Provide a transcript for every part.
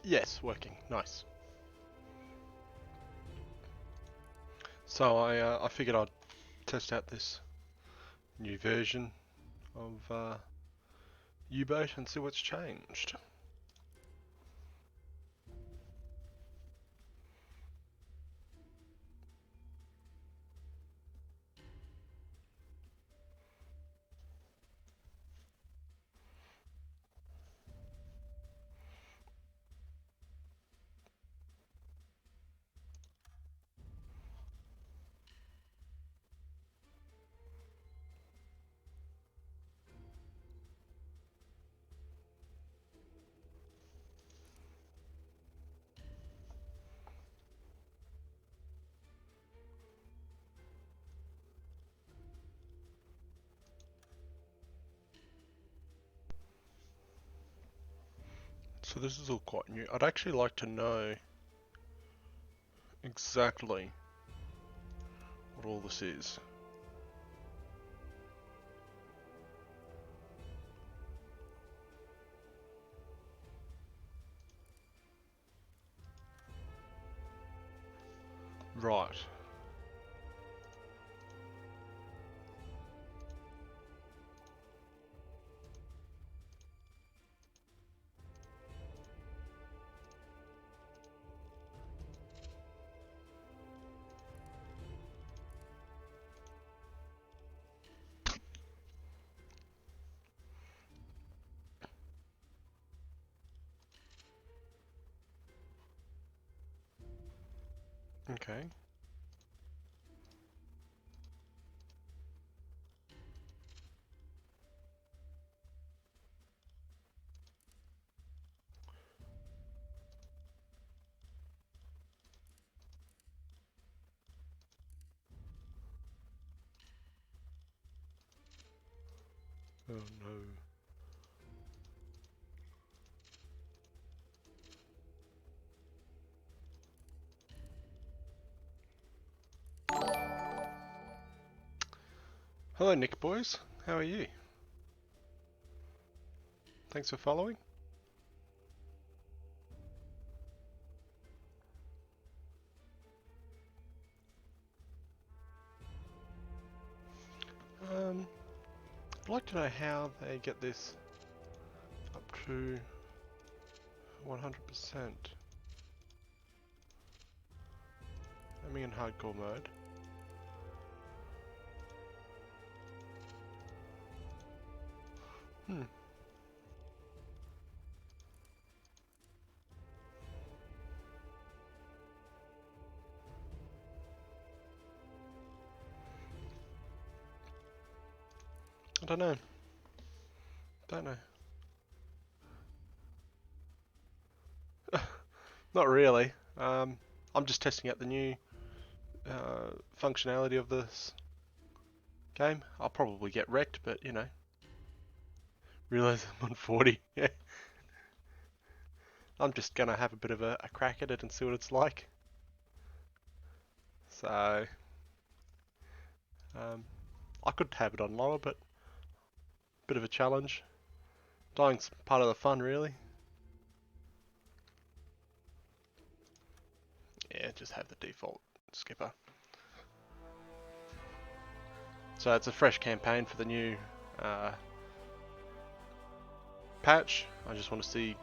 Yes, working. Nice. So I figured I'd test out this new version of U-boat and see what's changed. So this is all quite new. I'd actually like to know exactly what all this is. Right. Okay. Oh no. Hello Nick boys, how are you? Thanks for following. I'd like to know how they get this up to 100%. I'm in hardcore mode. Hmm. I don't know. Don't know. Not really. I'm just testing out the new functionality of this game. I'll probably get wrecked, but you know. Realize I'm on 40. Yeah. I'm just gonna have a bit of a crack at it and see what it's like. So, I could have it on lower, but a bit of a challenge. Dying's part of the fun, really. Yeah, just have the default skipper. So it's a fresh campaign for the new patch. I just want to see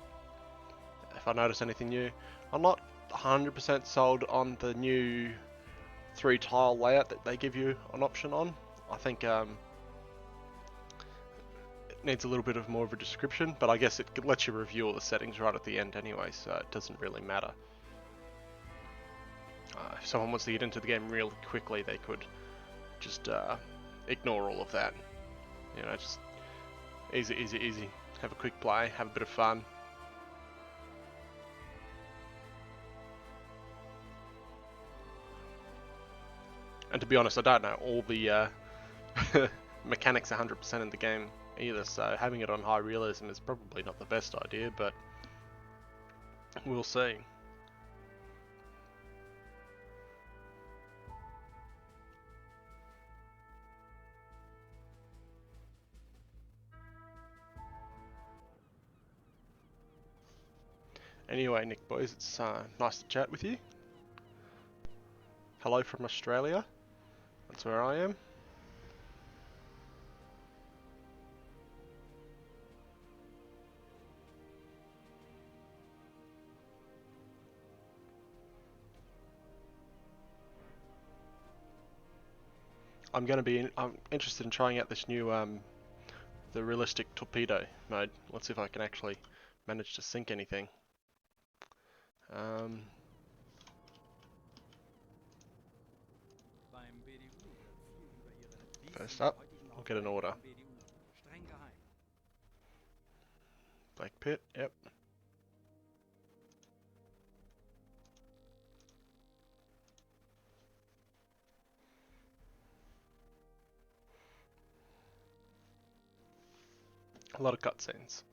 if I notice anything new. I'm not 100% sold on the new 3-tile layout that they give you an option on. I think it needs a little bit of more of a description, but I guess it lets you review all the settings right at the end anyway, so it doesn't really matter. If someone wants to get into the game really quickly, they could just ignore all of that. You know, just easy, easy, easy. Have a quick play, have a bit of fun. And to be honest, I don't know all the mechanics 100% in the game either, so having it on high realism is probably not the best idea, but we'll see. Anyway, Nick boys, it's nice to chat with you. Hello from Australia. That's where I am. I'm interested in trying out this new the realistic torpedo mode. Let's see if I can actually manage to sink anything. Um, First up, we'll get an order. Black pit, yep. A lot of cutscenes.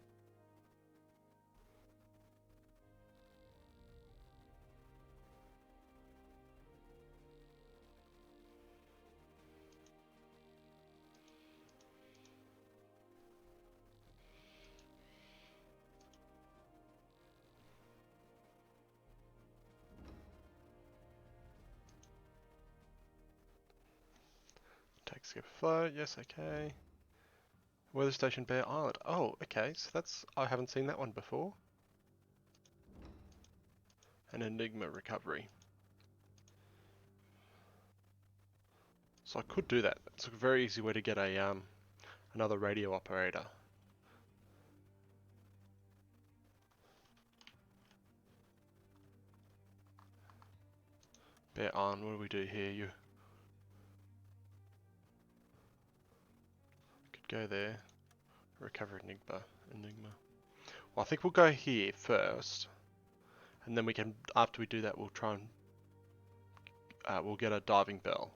Take skip flow, yes, okay. Weather station Bear Island. Oh, okay, so I haven't seen that one before. An Enigma recovery. So I could do that. It's a very easy way to get a another radio operator. Bear Island, what do we do here? You could go there. Recover Enigma. Well, I think we'll go here first. And then we can, after we do that, we'll try and we'll get a diving bell.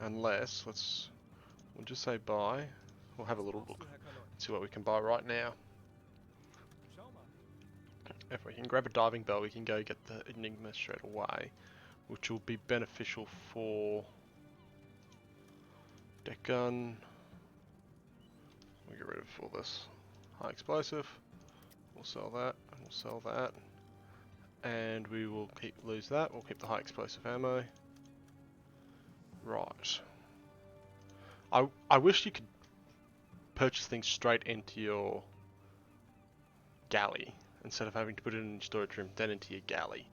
Unless, we'll just say buy. We'll have a little look, see what we can buy right now. If we can grab a diving bell, we can go get the Enigma straight away, which will be beneficial for deck gun. We'll get rid of all this high explosive. We'll sell that, and we'll sell that. And we will lose that. We'll keep the high explosive ammo. Right. I wish you could purchase things straight into your galley instead of having to put it in your storage room, then into your galley.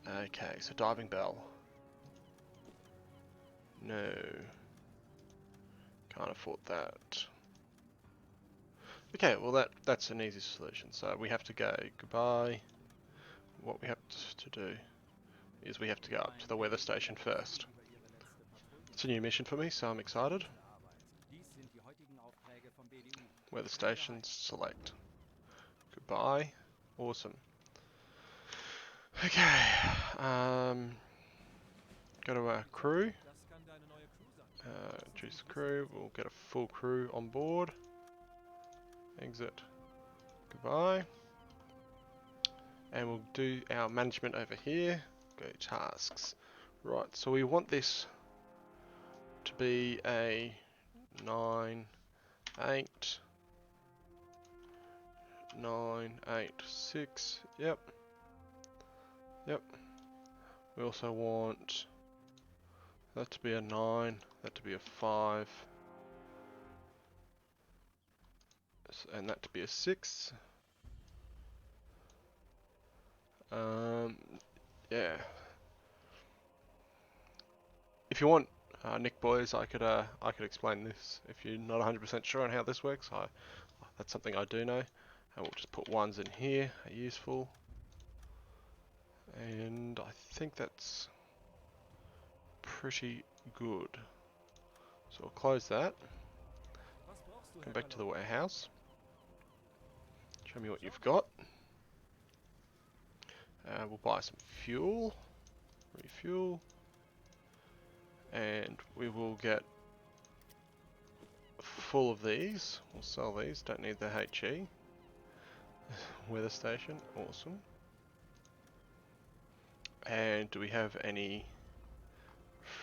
Okay, so diving bell. No. Can't afford that. Okay, well that's an easy solution. So we have to go goodbye. What we have to do is we have to go up to the weather station first. It's a new mission for me, so I'm excited. Weather stations, select. Goodbye. Awesome. Okay. Go to our crew. Choose the crew. We'll get a full crew on board. Exit. Goodbye. And we'll do our management over here. Go tasks. Right, so we want this to be a 9, 8, 9, 8, 6. Yep. Yep. We also want that to be a 9, that to be a 5, and that to be a 6. Yeah. If you want, Nick boys, I could explain this if you're not 100% sure on how this works. That's something I do know, and we'll just put ones in here, are useful, and I think that's pretty good. So we'll close that. Come back to the warehouse. Show me what you've got. We'll buy some fuel, refuel, and we will get full of these. We'll sell these, don't need the HE. Weather station, awesome. And do we have any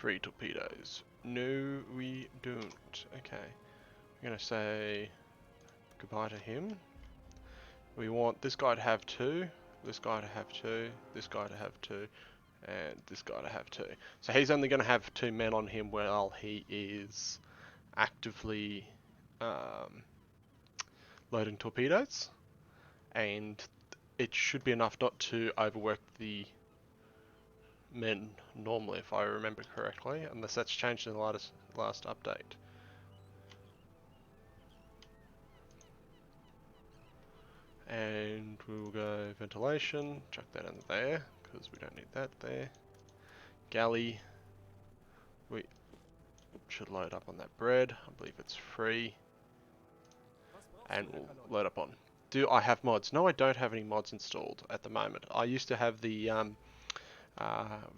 free torpedoes? No, we don't. Okay. I'm going to say goodbye to him. We want this guy to have 2, this guy to have 2, this guy to have 2, and this guy to have 2. So he's only going to have 2 men on him while he is actively loading torpedoes, and it should be enough not to overwork the men normally, if I remember correctly, unless that's changed in the last update. And we'll go ventilation, chuck that in there, because we don't need that there. Galley, we should load up on that bread, I believe it's free. And we'll load up on. Do I have mods? No, I don't have any mods installed at the moment. I used to have the,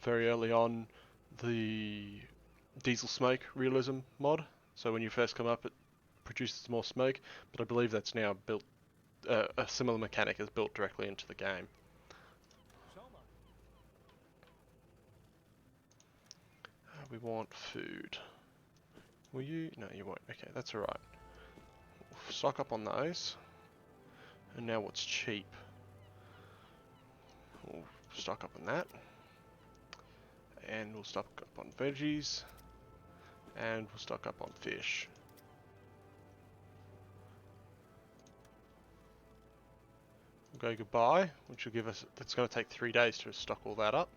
very early on, the diesel smoke realism mod. So when you first come up, it produces more smoke, but I believe that's now built, a similar mechanic is built directly into the game. We want food. Will you? No, you won't. Okay, that's alright. We'll stock up on those. And now what's cheap? We'll stock up on that. And we'll stock up on veggies. And we'll stock up on fish. We'll go goodbye, which will give us, that's going to take 3 days to stock all that up.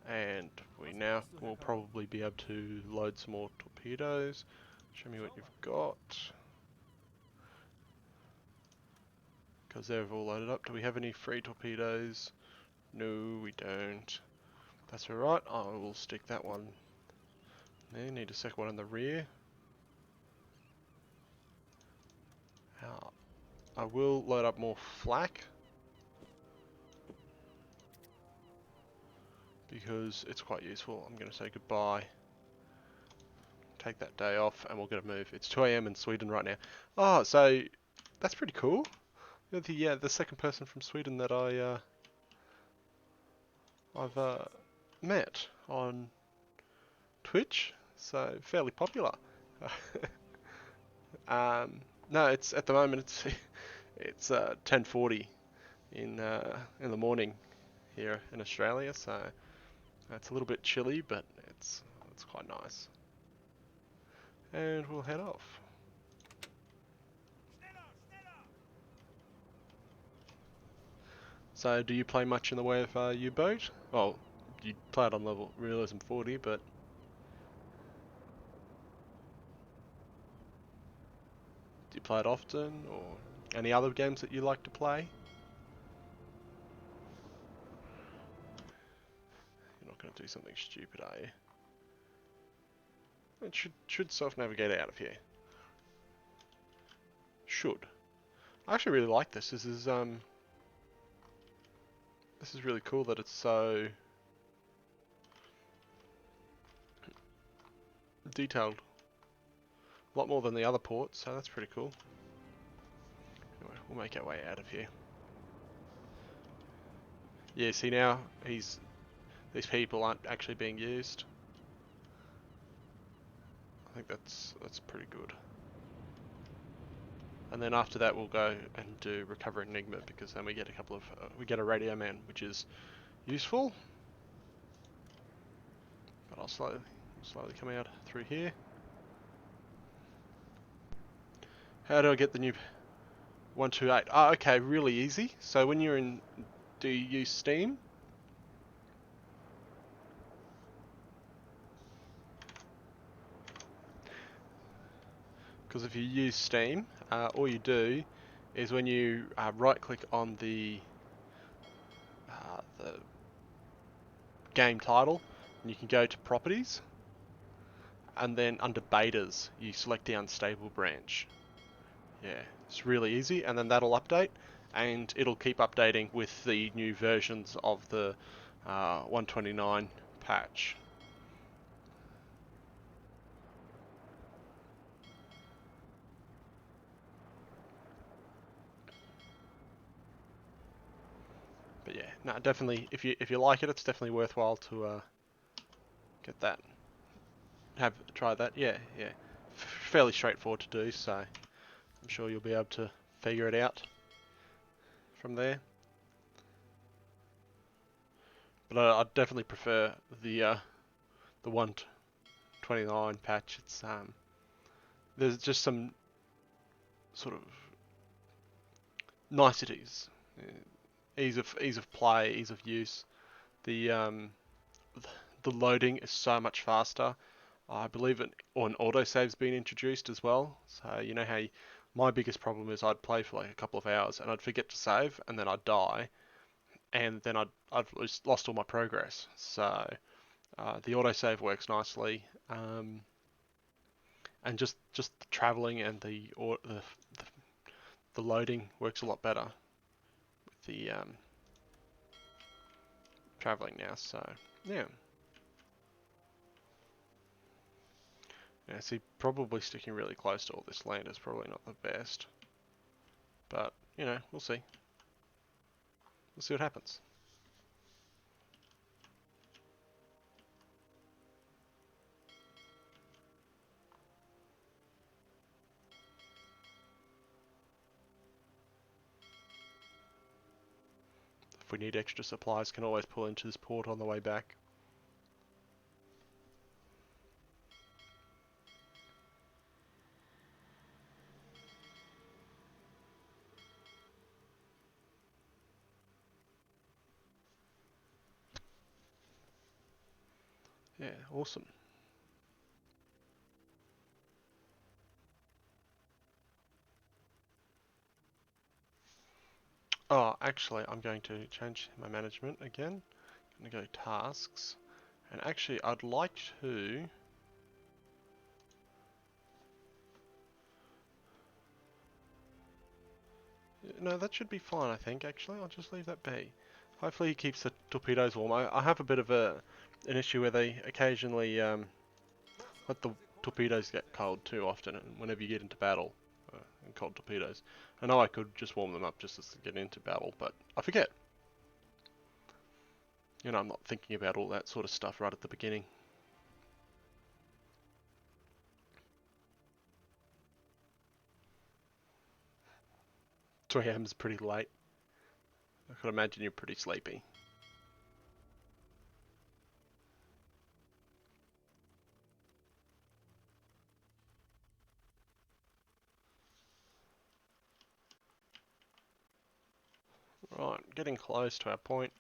And we now will probably be able to load some more torpedoes. Show me what you've got. Because they're all loaded up. Do we have any free torpedoes? No, we don't. That's alright, I will stick that one there. Need a second one in the rear. I will load up more flak, because it's quite useful. I'm going to say goodbye. Take that day off and we'll get a move. It's 2 AM in Sweden right now. Oh, so that's pretty cool. You're the second person from Sweden that I've met on Twitch, so fairly popular. No, it's at the moment it's 10:40 in the morning here in Australia, so it's a little bit chilly, but it's quite nice. And we'll head off. So, do you play much in the way of U-boat? Well, you played on level realism 40, but do you play it often, or any other games that you like to play? You're not going to do something stupid, are you? It should self-navigate out of here. Should. I actually really like this. This is really cool that it's so detailed. A lot more than the other ports, so that's pretty cool. Anyway, we'll make our way out of here. Yeah, see now, these people aren't actually being used. I think that's pretty good. And then after that we'll go and do Recover Enigma, because then we get we get a radio man, which is useful. But I'll slowly come out through here. How do I get the new 128? Oh, okay, really easy. So when you're in, do you use Steam? Because if you use Steam, all you do is when you right click on the game title, and you can go to properties, and then under betas you select the unstable branch. Yeah, it's really easy, and then that'll update, and it'll keep updating with the new versions of the 129 patch. But yeah, no, definitely, if you like it, it's definitely worthwhile to get that. Try that. Yeah, yeah. Fairly straightforward to do, so I'm sure you'll be able to figure it out from there. But I'd definitely prefer the 129 patch. It's there's just some sort of niceties, ease of play, ease of use. The the loading is so much faster. I believe an autosave's been introduced as well. So you know how my biggest problem is I'd play for like a couple of hours and I'd forget to save and then I'd die and then I'd lost all my progress. So the autosave works nicely, and just the traveling and the loading works a lot better with the traveling now. So yeah. Yeah, see, probably sticking really close to all this land is probably not the best. But, you know, we'll see. We'll see what happens. If we need extra supplies, can always pull into this port on the way back. Yeah, awesome. Oh, actually, I'm going to change my management again. I'm going to go tasks. And actually, I'd like to... No, that should be fine, I think, actually. I'll just leave that be. Hopefully he keeps the torpedoes warm. I have a bit of an issue where they occasionally let the torpedoes get cold too often, and whenever you get into battle, and cold torpedoes. I know I could just warm them up just as to get into battle, but I forget. You know, I'm not thinking about all that sort of stuff right at the beginning. 3 a.m. is pretty late. I could imagine you're pretty sleepy. Right, getting close to our point.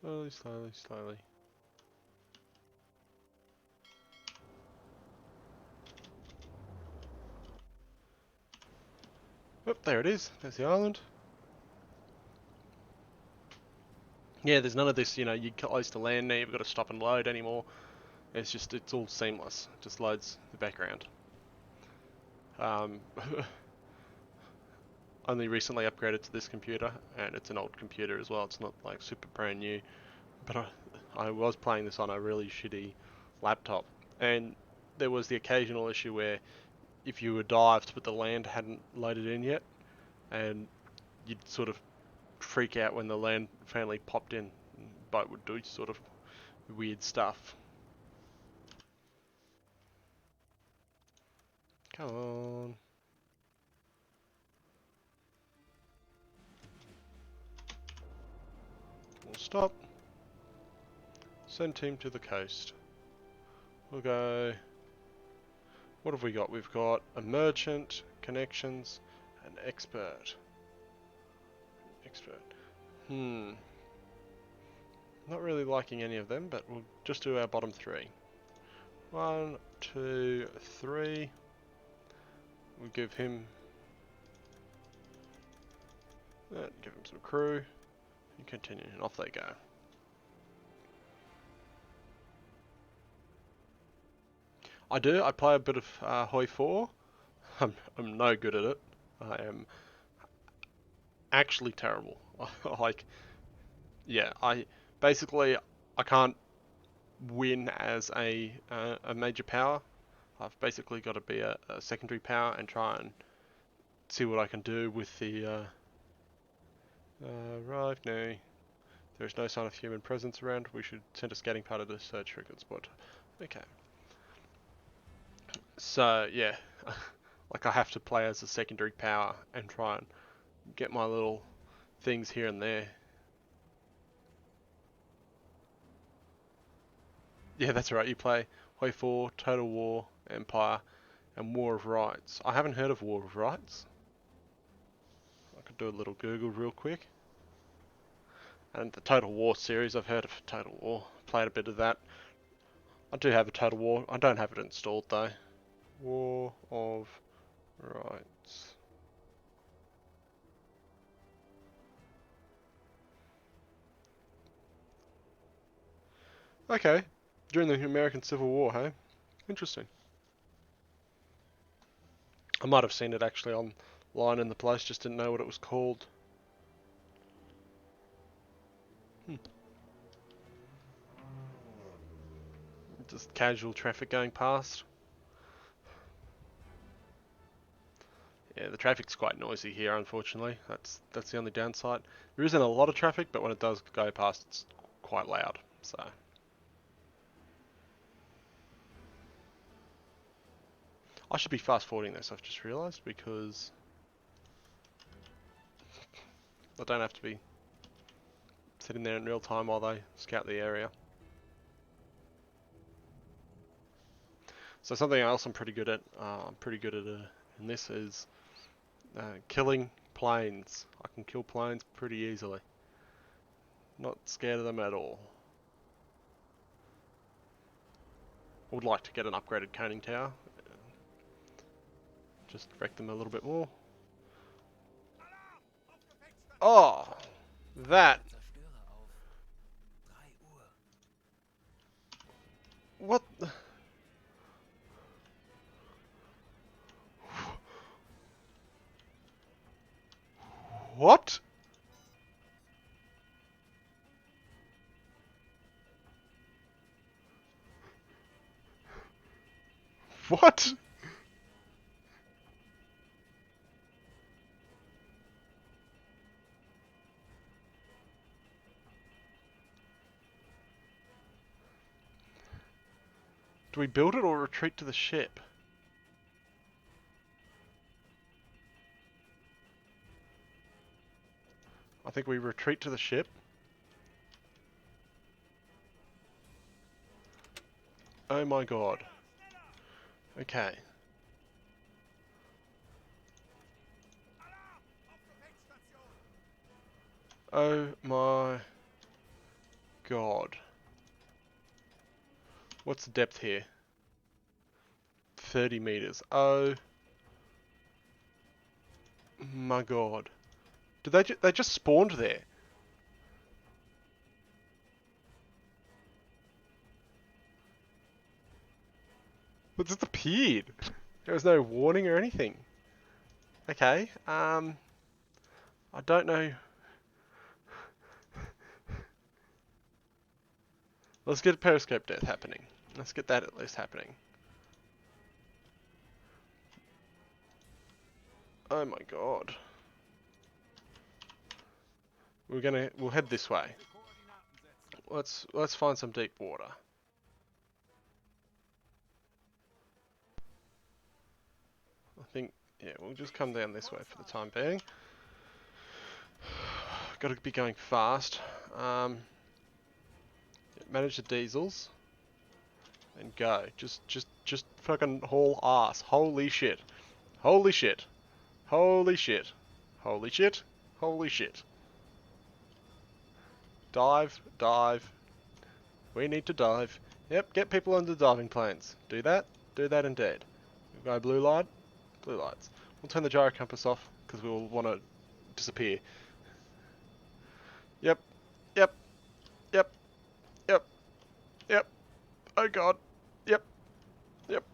Slowly, slowly, slowly. Oh, there it is. There's the island. Yeah, there's none of this, you know, you're close to land now, you've got to stop and load anymore. It's all seamless. It just loads the background. Um, only recently upgraded to this computer, and it's an old computer as well. It's not like super brand new, but I was playing this on a really shitty laptop, and there was the occasional issue where if you were dived but the land hadn't loaded in yet, and you'd sort of freak out when the land finally popped in. Boat would do sort of weird stuff. Come on. We'll stop. Send team to the coast. We'll go... What have we got? We've got a merchant, connections, and expert. Expert. Not really liking any of them, but we'll just do our bottom three. 1, 2, 3. We'll give him... give him some crew. And continue, and off they go. I do. I play a bit of Hoi 4. I'm no good at it. I am actually terrible. Like, yeah, basically I can't win as a major power. I've basically got to be a secondary power and try and see what I can do with the arrive. No, there is no sign of human presence around. We should send a scouting party to search record spot. Okay. So yeah, like I have to play as a secondary power and try and get my little things here and there. Yeah, that's right. You play Hoi 4, Total War, Empire, and War of Rights. I haven't heard of War of Rights. I could do a little Google real quick. And the Total War series, I've heard of Total War. Played a bit of that. I do have a Total War. I don't have it installed though. War of Rights. Okay. During the American Civil War, hey? Interesting. I might have seen it actually online in the place, just didn't know what it was called. Just casual traffic going past. Yeah, the traffic's quite noisy here, unfortunately. That's the only downside. There isn't a lot of traffic, but when it does go past, it's quite loud. So I should be fast forwarding this, I've just realised, because I don't have to be sitting there in real time while they scout the area. So something else I'm pretty good at, in this is killing planes. I can kill planes pretty easily. Not scared of them at all. I would like to get an upgraded coning tower. Just wreck them a little bit more. Oh! That! What the... What? What? Do we build it or retreat to the ship? I think we retreat to the ship. Oh my god. Okay. Oh my god. What's the depth here? 30 meters. Oh my god. Did they just spawned there? It just appeared. There was no warning or anything. Okay, I don't know. Let's get periscope death happening. Let's get that at least happening. Oh my god. We'll head this way. Let's find some deep water. I think, yeah, we'll just come down this way for the time being. Gotta be going fast. Manage the diesels. And go. Just fucking haul ass. Holy shit. Holy shit. Holy shit. Holy shit. Holy shit. Dive, dive. We need to dive. Yep, get people onto diving planes. Do that indeed. Go blue light, blue lights. We'll turn the gyro compass off because we'll want to disappear. Yep, yep, yep, yep, yep. Oh god. Yep, yep.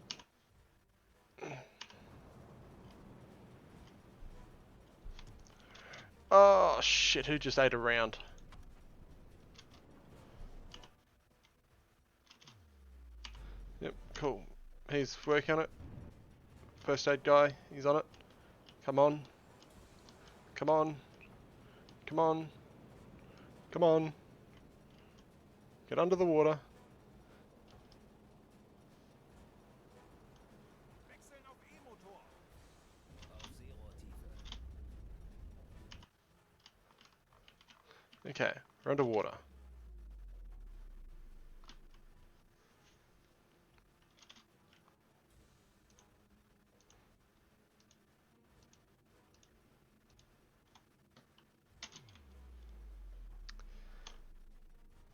Oh shit, who just ate a round? Yep, cool. He's working on it. First aid guy, he's on it. Come on. Come on. Come on. Come on. Get under the water. Okay, we're underwater.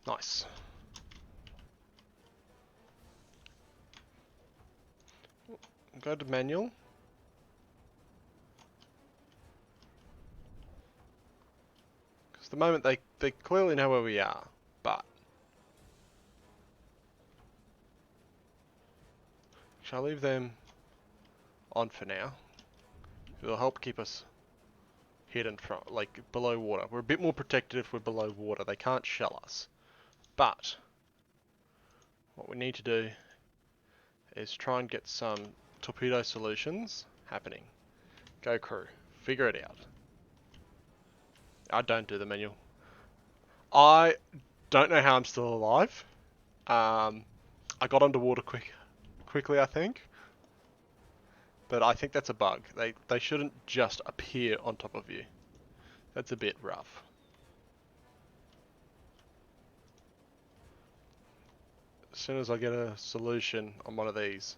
Nice. Go to manual. Because at the moment they clearly know where we are, but shall I leave them on for now? It'll help keep us hidden from, like, below water. We're a bit more protected if we're below water. They can't shell us. But what we need to do is try and get some torpedo solutions happening. Go crew. Figure it out. I don't do the manual. I don't know how I'm still alive. I got underwater quickly, I think. But I think that's a bug. They shouldn't just appear on top of you. That's a bit rough. As soon as I get a solution on one of these,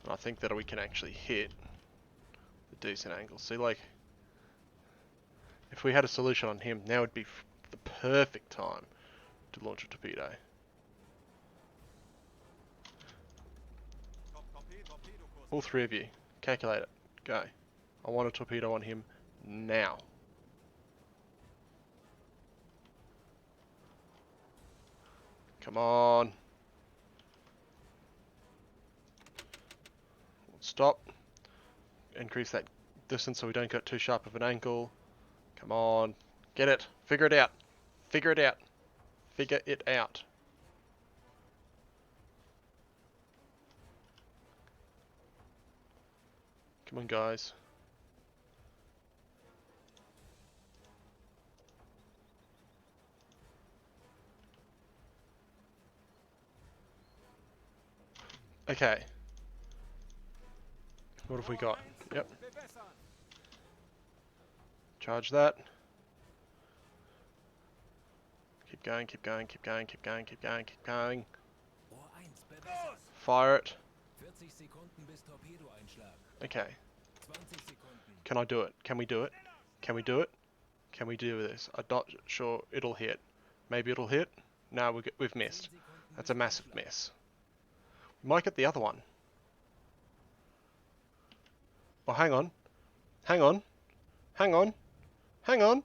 I think that we can actually hit a decent angle. See, like, if we had a solution on him, now would be the perfect time to launch a torpedo. All three of you, calculate it. Go. I want a torpedo on him now. Come on. Stop. Increase that distance so we don't get too sharp of an angle. Come on. Get it. Figure it out. Figure it out. Figure it out. Come on, guys. Okay. What have we got? Yep. Charge that. Keep going, keep going, keep going, keep going, keep going, keep going. Fire it. Okay. Can I do it? Can we do it? Can we do it? Can we do this? I'm not sure it'll hit. Maybe it'll hit? No, we've missed. That's a massive miss. We might get the other one. Oh, hang on. Hang on. Hang on. Hang on.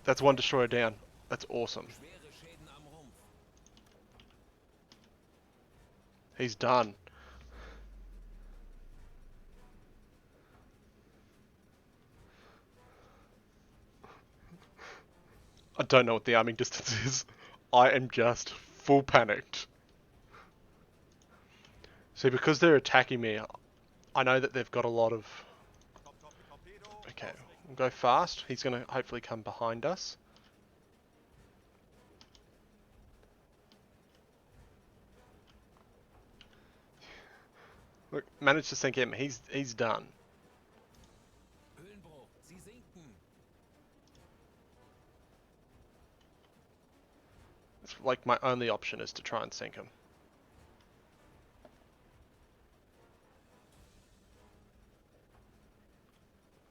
That's one destroyer down. That's awesome. He's done. I don't know what the arming distance is. I am just full panicked. See, because they're attacking me, I know that they've got a lot of... Okay, we'll go fast. He's going to hopefully come behind us. Look, managed to sink him. He's done. It's like my only option is to try and sink him.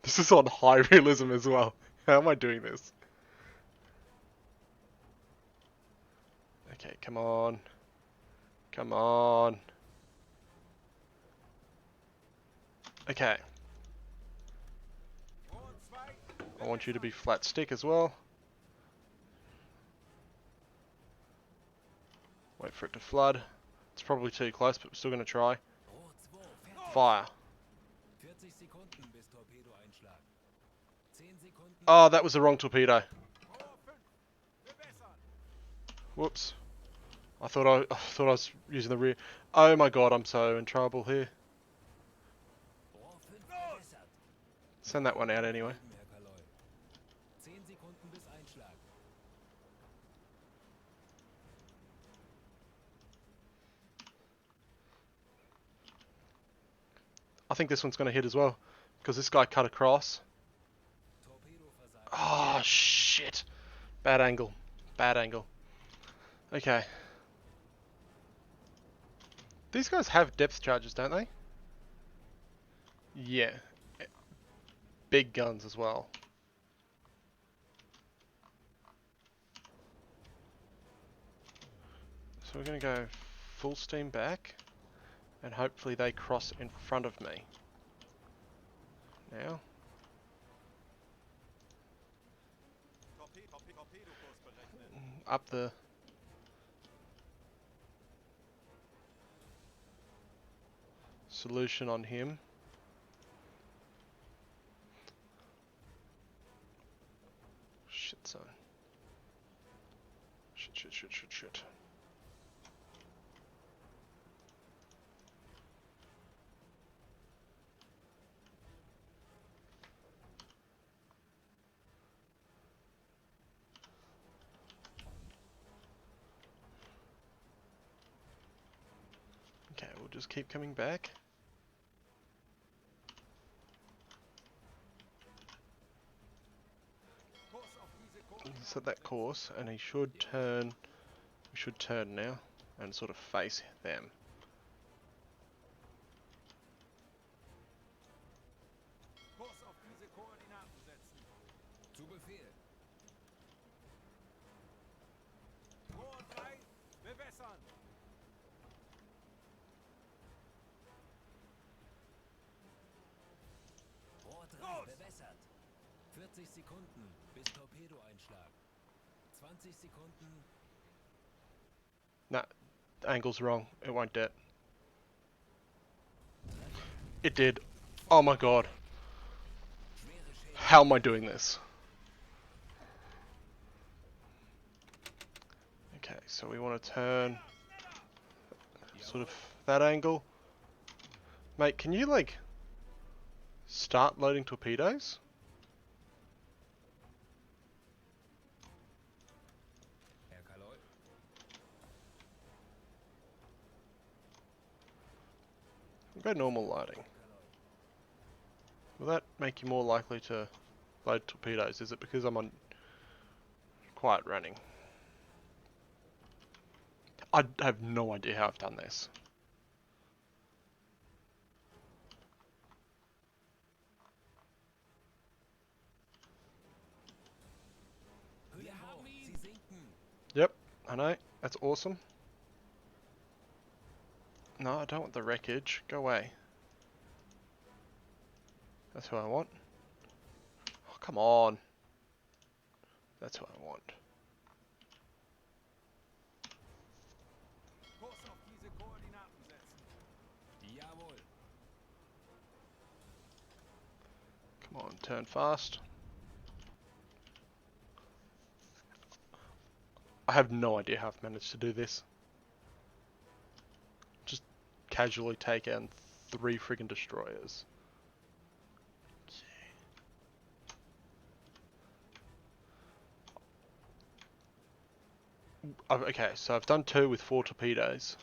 This is on high realism as well. How am I doing this? Okay, come on. Come on. Okay. I want you to be flat stick as well. Wait for it to flood. It's probably too close, but we're still going to try. Fire. Oh, that was the wrong torpedo. Whoops. I thought I was using the rear. Oh my god, I'm so in trouble here. Send that one out anyway. I think this one's going to hit as well, because this guy cut across. Oh shit. Bad angle. Bad angle. Okay. These guys have depth charges, don't they? Yeah. Big guns as well. So we're going to go full steam back, and hopefully they cross in front of me. Now. Up the... solution on him. Shit, son. Shit. Okay, we'll just keep coming back. Set that course, and he should turn. We should turn now and sort of face them. Bewässert. 40 Sekunden bis Torpedoeinschlag. 20 Sekunden. Nah, the angle's wrong. It won't det. It did. Oh my god. How am I doing this? Okay, so we want to turn sort of that angle. Mate, can you like start loading torpedoes? Go normal loading. Will that make you more likely to load torpedoes? Is it because I'm on quiet running? I have no idea how I've done this. Yep, I know. That's awesome. No, I don't want the wreckage. Go away. That's who I want. Oh, come on. That's who I want. Come on, turn fast. I have no idea how I've managed to do this. Just casually take out 3 friggin' destroyers. Okay, so I've done 2 with 4 torpedoes.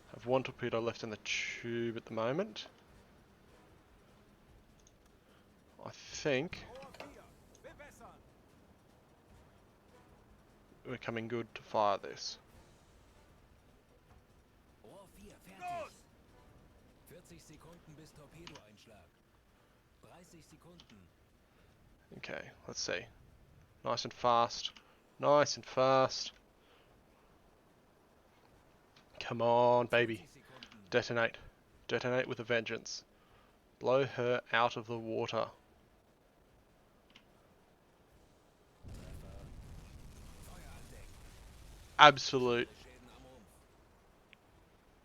I have 1 torpedo left in the tube at the moment. I think we're coming good to fire this. Okay, let's see. Nice and fast. Nice and fast. Come on, baby. Detonate. Detonate with a vengeance. Blow her out of the water. Absolute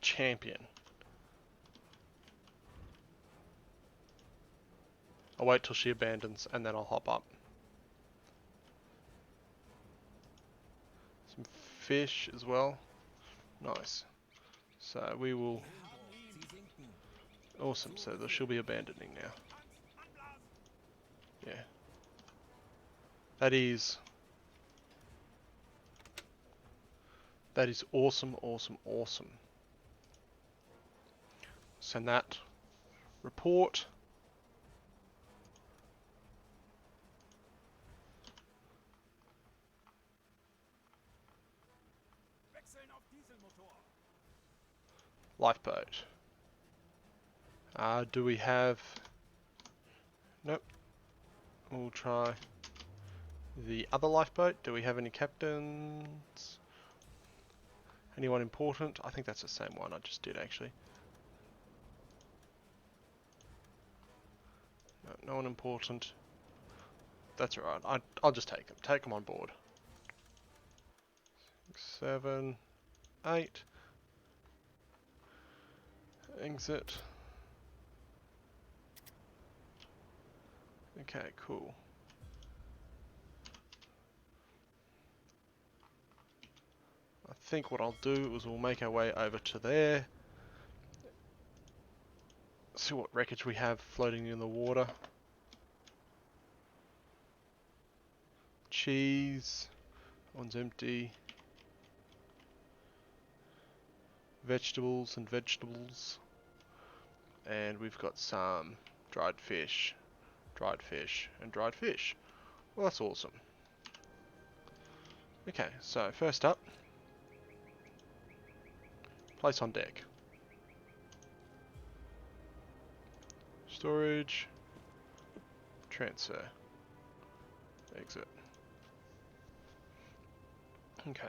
champion. I'll wait till she abandons and then I'll hop up. Some fish as well. Nice. So we will... Sie sinken. Awesome, so she'll be abandoning now. Yeah. That is awesome, awesome, awesome. Send that report. Wechseln auf Dieselmotor. Lifeboat. Do we have... Nope. We'll try the other lifeboat. Do we have any captains? Anyone important? I think that's the same one I just did actually. No, no one important. That's alright. I'll just take them. Take them on board. 7, 8. Exit. Okay, cool. I think what I'll do is we'll make our way over to there. See what wreckage we have floating in the water. Cheese. One's empty. Vegetables and vegetables. And we've got some dried fish, and dried fish. Well, that's awesome. Okay, so first up, place on deck. Storage, transfer, exit. Okay.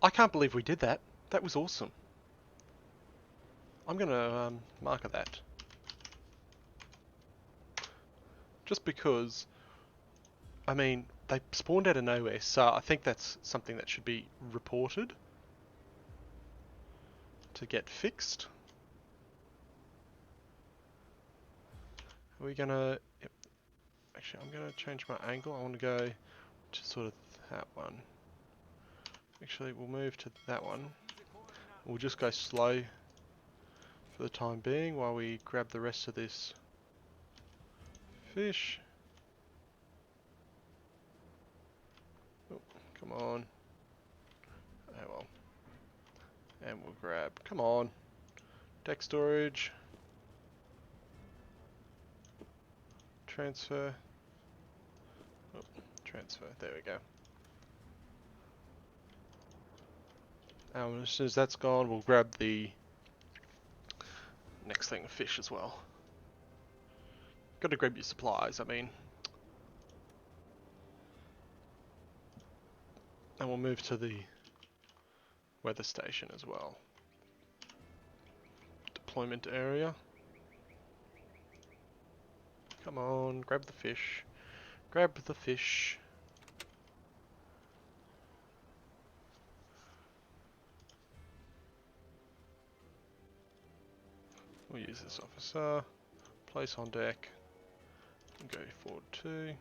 I can't believe we did that. That was awesome. I'm gonna marker that. Just because, I mean, they spawned out of nowhere, so I think that's something that should be reported to get fixed. Are we gonna... Yep. Actually, I'm gonna change my angle. I want to go to sort of that one. Actually, we'll move to that one. We'll just go slow for the time being while we grab the rest of this fish. Oh, come on. Oh well. And we'll grab, come on, deck storage, transfer, oh, transfer, there we go. As soon as that's gone, we'll grab the next thing, fish as well. Got to grab your supplies, I mean. And we'll move to the weather station as well. Deployment area. Come on, grab the fish. Grab the fish. We'll use this officer. Place on deck. Go forward 2.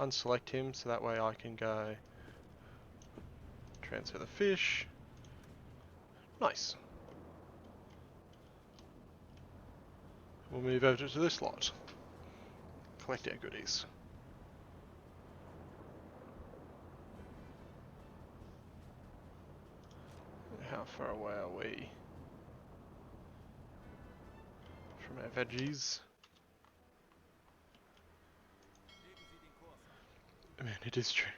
Unselect him so that way I can go transfer the fish. Nice. We'll move over to this lot. Collect our goodies. How far away are we from our veggies? I mean, it is true.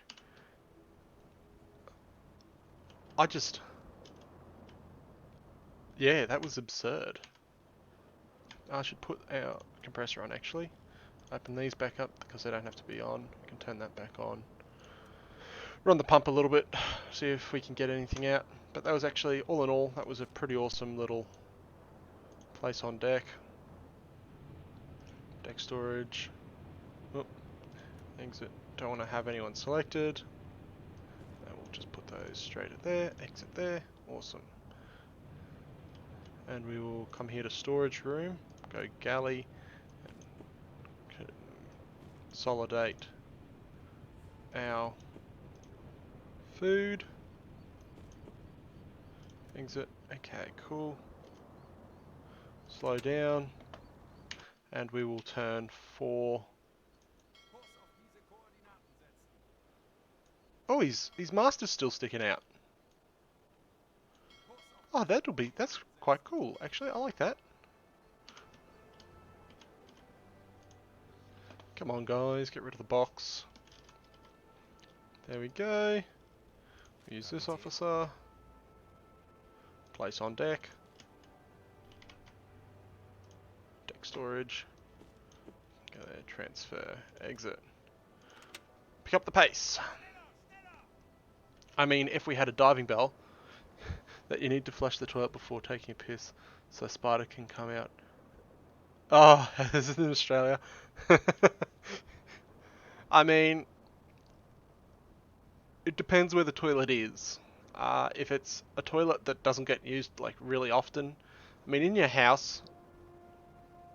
Yeah, that was absurd. I should put our compressor on actually. Open these back up because they don't have to be on. We can turn that back on. Run the pump a little bit, see if we can get anything out. But that was actually, all in all, that was a pretty awesome little place on deck. Deck storage. Oh, exit. Don't want to have anyone selected. And we'll just put those straight at there. Exit there. Awesome. And we will come here to storage room. Go galley. And consolidate our Food. Exit. Okay, cool. Slow down. And we will turn 4. Kurs auf diese Koordinaten setzen. Oh, his master's still sticking out. Kurs auf Oh, diese that's Koordinaten quite setzen. cool. Actually, I like that. Come on, guys, get rid of the box. There we go. Use this Kapitän. officer. Place on deck. Deck storage. Go there, transfer, exit. Pick up the pace. Schneller, schneller! I mean, if we had a diving bell, that you need to flush the toilet before taking a piss so a spider can come out. Oh, this is in Australia. I mean, it depends where the toilet is. If it's a toilet that doesn't get used like really often, I mean, in your house,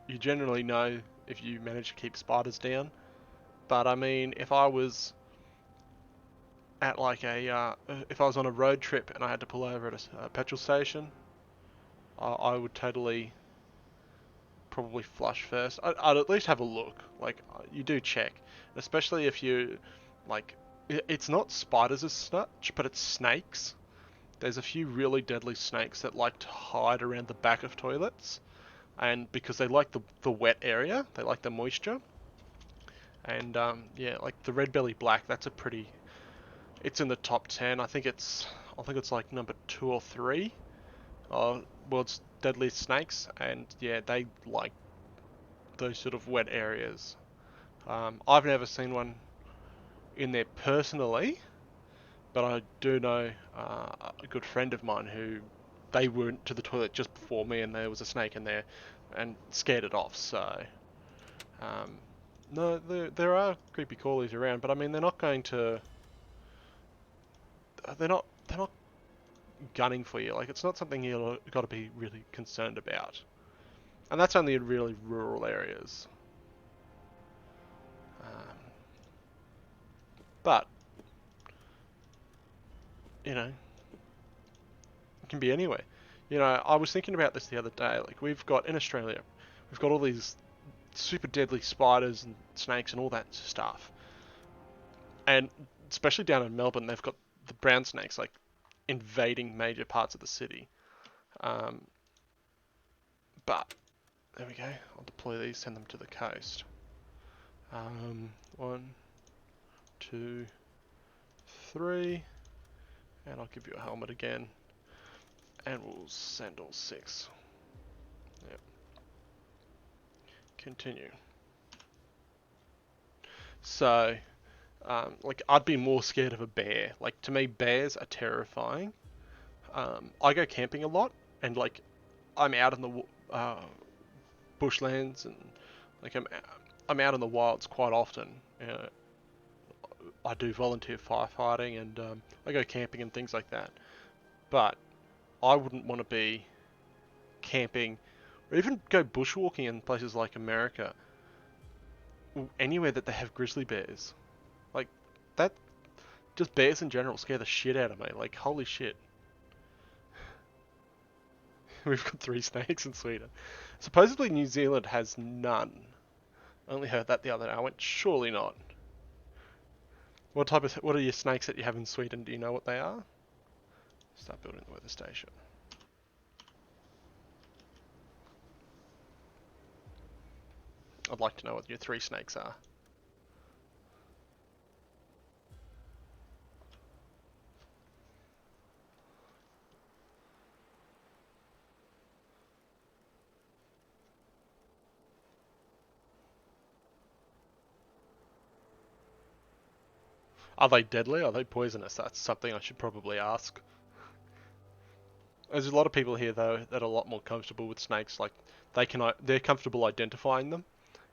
you generally know if you manage to keep spiders down. But I mean, if I was at like if I was on a road trip and I had to pull over at a petrol station, I would totally probably flush first. I'd at least have a look. Like, you do check, especially if you like. It's not spiders as such, but it's snakes. There's a few really deadly snakes that like to hide around the back of toilets, and because they like the wet area, they like the moisture. And yeah, like the red belly black, that's a pretty. It's in the top 10. I think it's like number 2 or 3. World's deadliest snakes, and yeah, they like those sort of wet areas. I've never seen one in there personally, but I do know a good friend of mine who they went to the toilet just before me, and there was a snake in there, and scared it off. So no, there are creepy crawlies around, but I mean they're not going to. They're not gunning for you. Like, it's not something you've got to be really concerned about, and that's only in really rural areas. Um, but you know, it can be anywhere. You know, I was thinking about this the other day. Like, we've got in Australia, we've got all these super deadly spiders and snakes and all that stuff, and especially down in Melbourne, they've got the brown snakes like invading major parts of the city. Um, but there we go. I'll deploy these, send them to the coast. 1, 2, 3, and I'll give you a helmet again, and we'll send all 6. Yep. Continue. So, like, I'd be more scared of a bear. Like, to me, bears are terrifying. I go camping a lot, and like, I'm out in the bushlands, and like I'm out in the wilds quite often. You know, I do volunteer firefighting, and I go camping and things like that. But I wouldn't want to be camping, or even go bushwalking in places like America, anywhere that they have grizzly bears. Like, that, just bears in general scare the shit out of me. Like, holy shit. We've got 3 snakes in Sweden. Supposedly New Zealand has none. I only heard that the other day. I went, surely not. What are your snakes that you have in Sweden? Do you know what they are? Start building the weather station. I'd like to know what your 3 snakes are. Are they deadly? Are they poisonous? That's something I should probably ask. There's a lot of people here though that are a lot more comfortable with snakes. Like, they're comfortable identifying them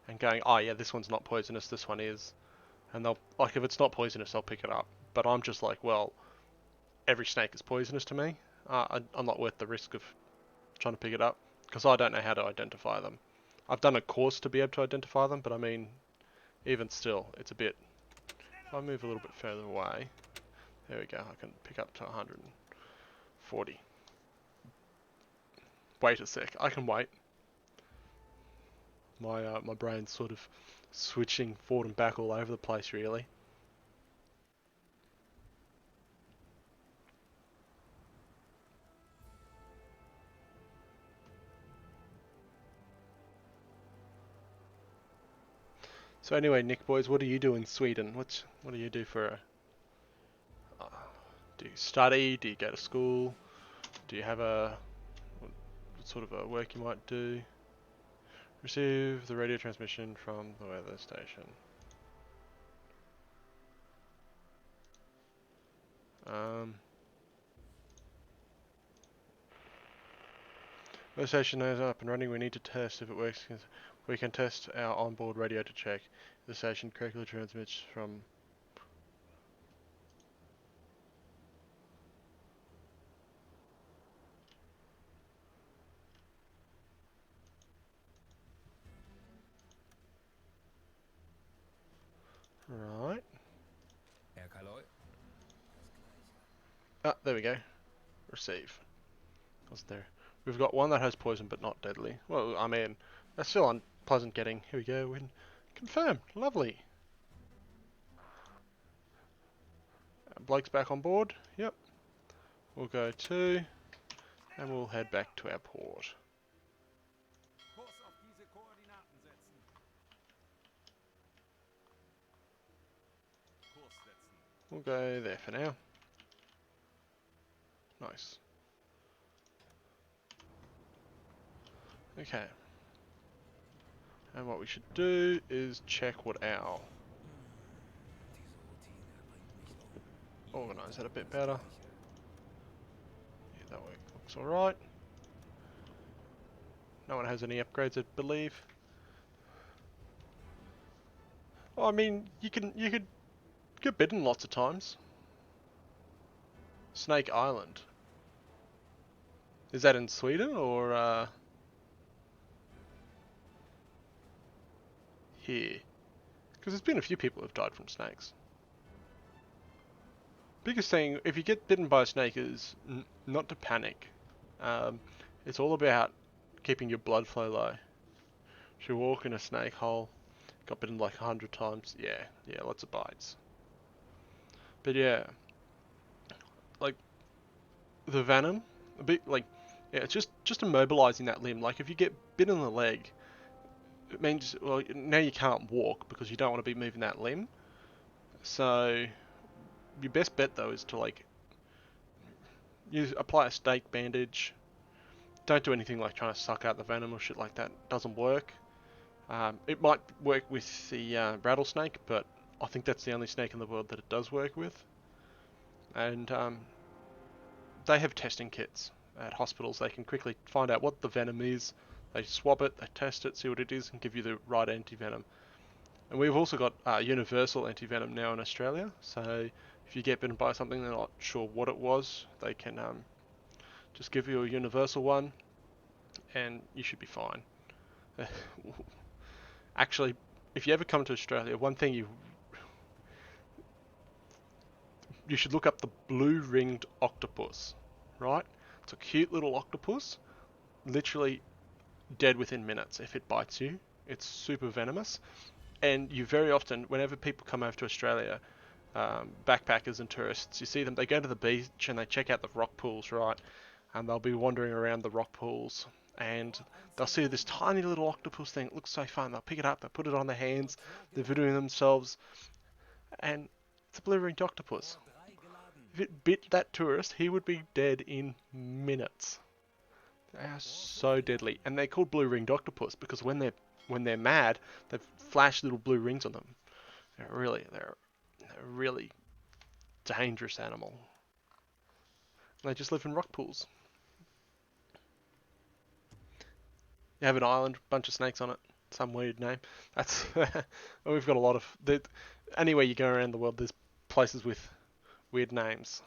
and going, oh yeah, this one's not poisonous, this one is. And they'll, like, if it's not poisonous, they'll pick it up. But I'm just like, well, every snake is poisonous to me. I'm not worth the risk of trying to pick it up because I don't know how to identify them. I've done a course to be able to identify them, but I mean, even still, it's a bit. If I move a little bit further away, There we go. I can pick up to 140. Wait a sec. I can wait. My brain's sort of switching forward and back all over the place, really. So anyway, Nick boys, what do you do in Sweden? What do you do for uh, do you study? Do you go to school? Do you have what sort of a work you might do? Receive the radio transmission from the weather station. The station is up and running. We need to test if it works. We can test our onboard radio to check if the station correctly transmits from. Right. Herr Kaloi? Ah, there we go. Receive. Was there? We've got one that has poison but not deadly. Well, I mean, that's still unpleasant getting. Here we go. Win. Confirm. Lovely. Blake's back on board. Yep. We'll go to, and we'll head back to our port. Kurs auf diese Koordinaten setzen. Kurs setzen. We'll go there for now. Nice. Okay. And what we should do is check what our organize that a bit better. Yeah, that looks alright. No one has any upgrades, I believe. Well, I mean, you could get bitten lots of times. Snake Island. Is that in Sweden or here? Because there's been a few people who've died from snakes. Biggest thing, if you get bitten by a snake, is not to panic. It's all about keeping your blood flow low. If you walk in a snake hole, got bitten like 100 times, yeah, lots of bites. But yeah, like the venom, a bit like, yeah, it's just immobilizing that limb. Like if you get bit in the leg, it means, well, now you can't walk because you don't want to be moving that limb. So your best bet though is to like apply a stake bandage. Don't do anything like trying to suck out the venom or shit like that. Doesn't work. It might work with the rattlesnake, but I think that's the only snake in the world that it does work with. And they have testing kits at hospitals. They can quickly find out what the venom is. They swab it, they test it, see what it is, and give you the right anti-venom. And we've also got universal anti-venom now in Australia. So if you get bitten by something, they're not sure what it was, they can just give you a universal one, and you should be fine. Actually, if you ever come to Australia, one thing you should look up the blue-ringed octopus, right? It's a cute little octopus, literally dead within minutes if it bites you. It's super venomous, and you very often, whenever people come over to Australia, backpackers and tourists, you see them, they go to the beach and they check out the rock pools, right? And they'll be wandering around the rock pools, and they'll see this tiny little octopus thing. It looks so fun. They'll pick it up, they'll put it on their hands, they're videoing themselves, and it's a blue-ringed octopus. If it bit that tourist, he would be dead in minutes. They are so deadly, and they're called blue-ringed octopus because when they're mad, they flash little blue rings on them. They're a really dangerous animal. And they just live in rock pools. You have an island, bunch of snakes on it, some weird name. That's we've got a lot of. Anywhere you go around the world, there's places with weird names.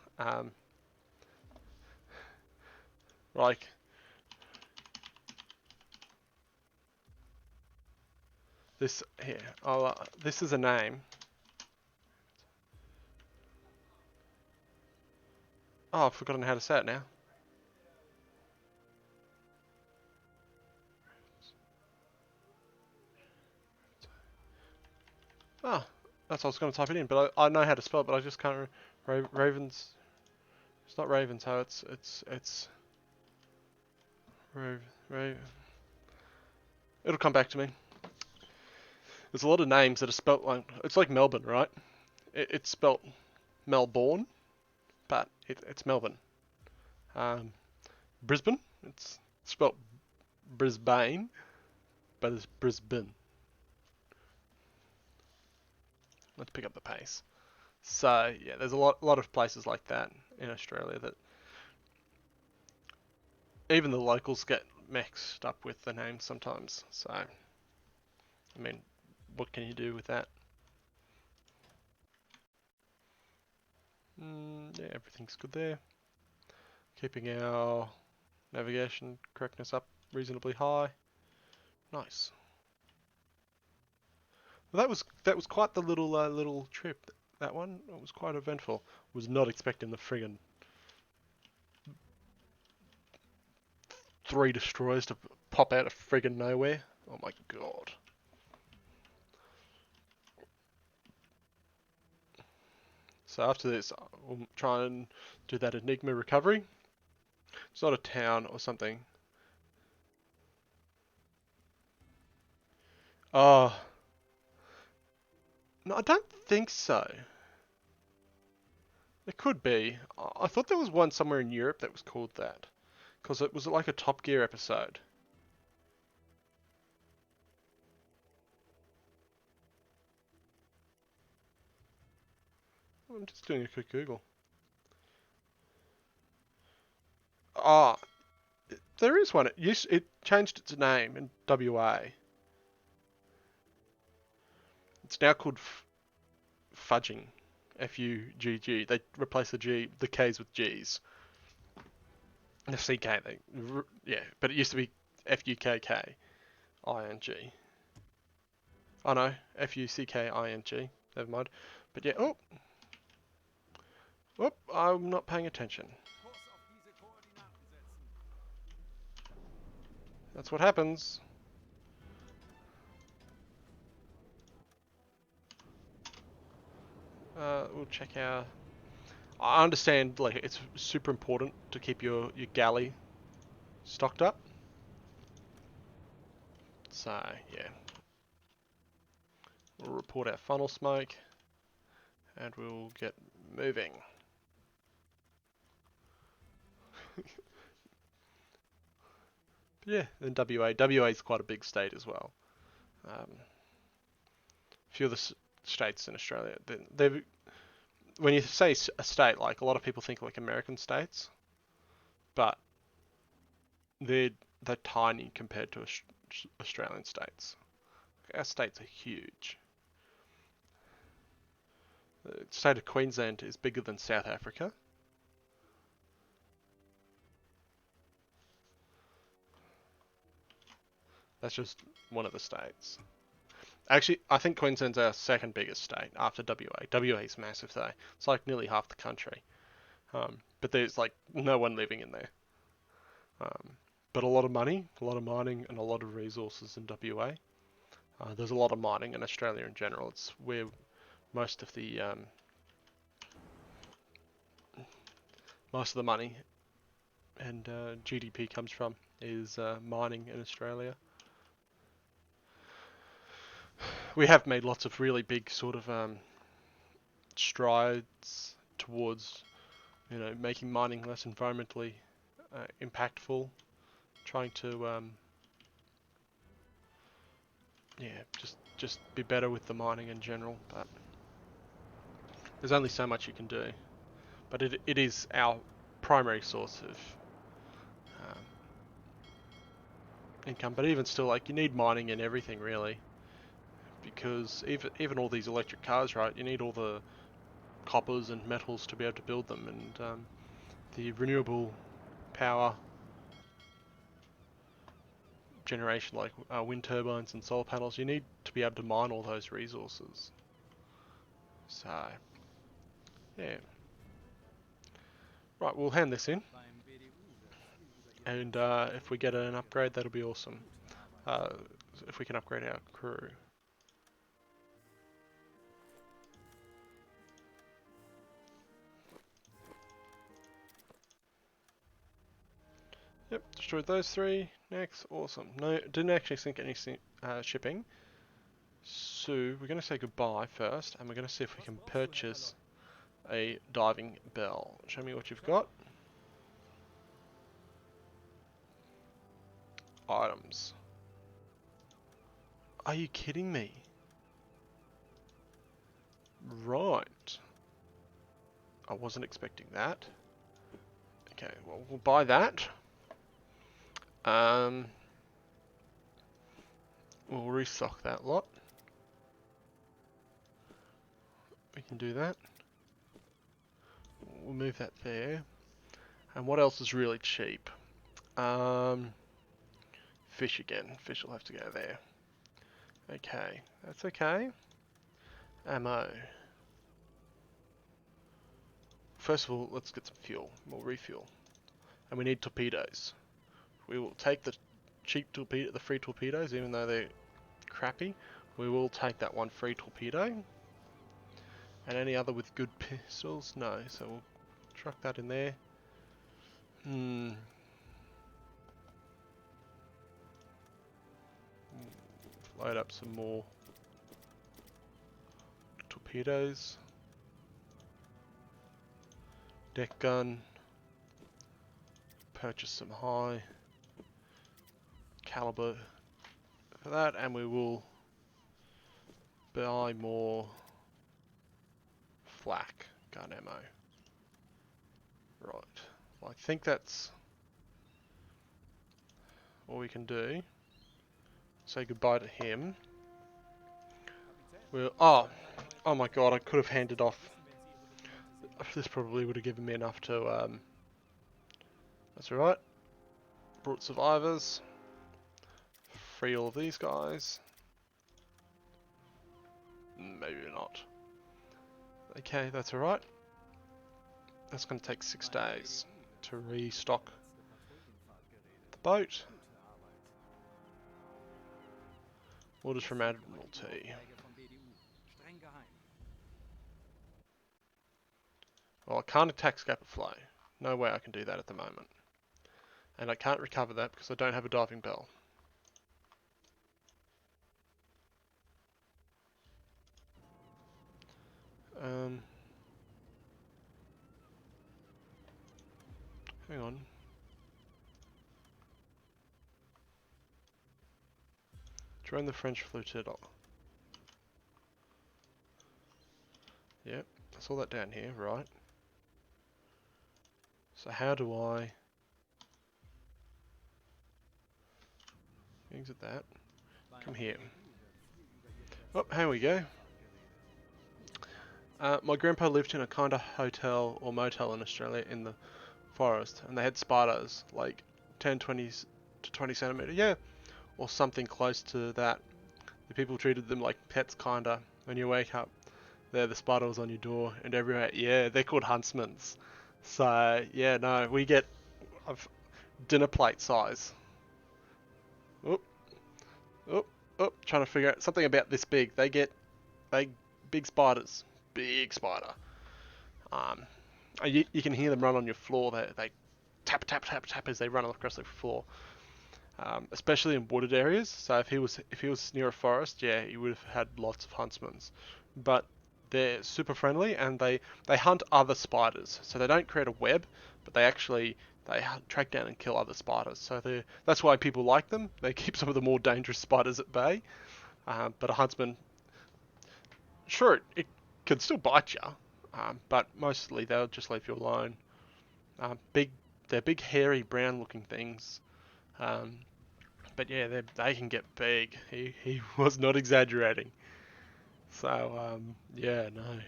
Like this here. This is a name. Oh, I've forgotten how to say it now. Ah, that's what I was going to type it in, but I know how to spell it, but I just can't. Ravens. It's not Ravenshoe. It's Raven. Raven. It'll come back to me. There's a lot of names that are spelt like it's like Melbourne, right? It's spelt Melbourne, but it's Melbourne. Um, Brisbane. It's spelt Brisbane, but it's Brisbane. Let's pick up the pace. So yeah, there's a lot of places like that in Australia that even the locals get mixed up with the names sometimes. So I mean, what can you do with that? Yeah, everything's good there. Keeping our navigation correctness up reasonably high. Nice. Well, that was quite the little trip. That one, it was quite eventful. Was not expecting the friggin' 3 destroyers to pop out of friggin' nowhere. Oh my god. So after this, we'll try and do that Enigma recovery. It's not a town or something. Oh, no, I don't think so. It could be. I thought there was one somewhere in Europe that was called that. Because it was like a Top Gear episode. I'm just doing a quick Google. Ah, there is one. It changed its name in WA. It's now called Fudging. F-U-G-G. They replace the K's with G's. The C-K, yeah, but it used to be F-U-K-K-I-N-G. Oh no, F-U-C-K-I-N-G. Never mind. But yeah, I'm not paying attention. Kurs auf diese Koordinaten setzen. That's what happens. We'll check our... I understand, like, it's super important to keep your galley stocked up. So, yeah. We'll report our funnel smoke. And we'll get moving. Yeah, then WA. WA is quite a big state as well. A few of the states in Australia, they've when you say a state, like a lot of people think like American states, but they're they're tiny compared to Australian states. Our states are huge. The state of Queensland is bigger than South Africa. That's just one of the states. Actually, I think Queensland's our second biggest state after WA. WA is massive though. It's like nearly half the country. But there's like no one living in there. But a lot of money, a lot of mining, and a lot of resources in WA. There's a lot of mining in Australia in general. It's where most of the money and GDP comes from is mining in Australia. We have made lots of really big sort of strides towards, making mining less environmentally impactful, trying to just be better with the mining in general. But there's only so much you can do. But it is our primary source of um, income. But even still, like, you need mining in everything really, because even all these electric cars, right? You need all the coppers and metals to be able to build them, and the renewable power generation, like wind turbines and solar panels. You need to be able to mine all those resources. So, yeah. Right, we'll hand this in, Beim BDU wird viel über ihre and Lebenssituation if we get an geredet. upgrade, that'll be awesome. Gute Arbeit. If we can upgrade our crew. Yep, destroyed those three. Next, awesome. No, didn't actually sink any shipping. So we're going to say goodbye first, and we're going to see if we Was can brauchst du, Herr purchase a diving bell. Show me what you've got. Items. Are you kidding me? Right. I wasn't expecting that. Okay, well, we'll buy that. We'll restock that lot. We can do that. We'll move that there. And what else is really cheap? Fish again. Fish will have to go there. Okay, that's okay. Ammo. First of all, let's get some fuel. We'll refuel. And we need torpedoes. We will take the cheap torpedo, the free torpedoes, even though they're crappy. We will take that one free torpedo. And any other with good pistols? No, so we'll chuck that in there. Load up some more torpedoes. Deck gun. Purchase some high caliber for that, and we will buy more flak gun ammo. Right. Well, I think that's all we can do. Say goodbye to him. We'll, oh my god, I could have handed off. This probably would have given me enough to, that's alright. Brought survivors. Free all of these guys. Maybe not. Okay, that's alright. That's going to take 6 days to restock the boat. Orders from Admiralty. Well, I can't attack Scapa Flow. No way I can do that at the moment. And I can't recover that because I don't have a diving bell. Hang on. Join the French flotilla. Yep, I saw that down here, right. So how do I exit that? Come here. Oh, here we go. My grandpa lived in a kind of hotel or motel in Australia in the forest, and they had spiders, like 10, 20 to 20 centimeter, yeah, or something close to that. The people treated them like pets, kinda. When you wake up, there the spider was on your door and everywhere. Yeah, they're called huntsmans. So yeah, no, we get dinner plate size. Oop, oop, oop. Trying to figure out something about this big. They big spiders, big spider. You can hear them run on your floor. They tap tap tap tap as they run across the floor. Especially in wooded areas. So if he was near a forest, yeah, he would have had lots of huntsmen. But they're super friendly and they hunt other spiders. So they don't create a web, but they track down and kill other spiders. So that's why people like them. They keep some of the more dangerous spiders at bay. But a huntsman, sure, it can still bite you, but mostly they'll just leave you alone. They're big, hairy, brown-looking things. But yeah, they can get big. He was not exaggerating. So yeah, no.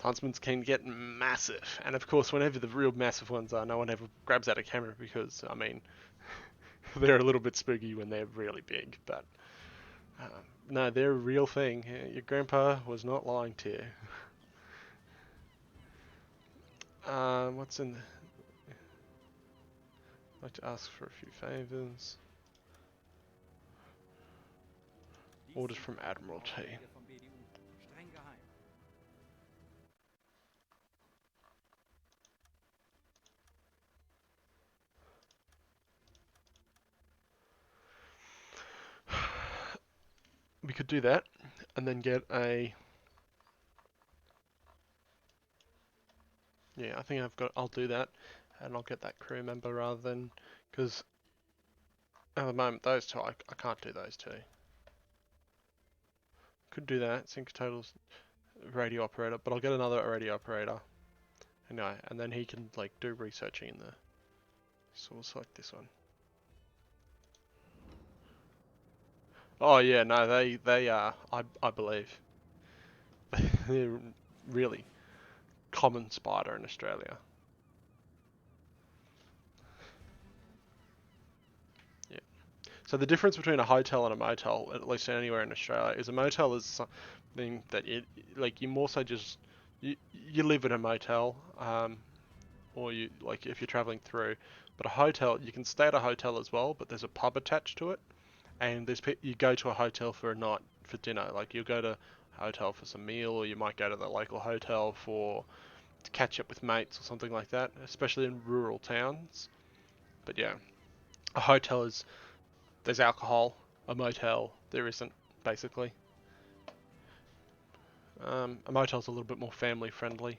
Huntsmans can get massive, and of course, whenever the real massive ones are, no one ever grabs out a camera because I mean, they're a little bit spooky when they're really big. But no, they're a real thing. Your grandpa was not lying to you. What's in the... I'd like to ask for a few favours. Orders from Admiralty. Vom BDU. Streng geheim. We could do that, and then get a... Yeah, I think I'll do that, and I'll get that crew member rather than... Because at the moment, those two, I can't do those two. Could do that, sync totals, radio operator, but I'll get another radio operator. Anyway, and then he can like do researching in the... So we'll select this one. Oh yeah, no, they are, I believe. They're really common spider in Australia. Yeah. So the difference between a hotel and a motel, at least anywhere in Australia, is a motel is something that like you more so just you live in a motel, or you like if you're traveling through. But a hotel, you can stay at a hotel as well, but there's a pub attached to it, and you go to a hotel for a night for dinner. Like you'll go to a hotel for some meal, or you might go to the local hotel to catch up with mates or something like that, especially in rural towns. But yeah, a hotel is there's alcohol. A motel there isn't, basically. A motel's a little bit more family friendly.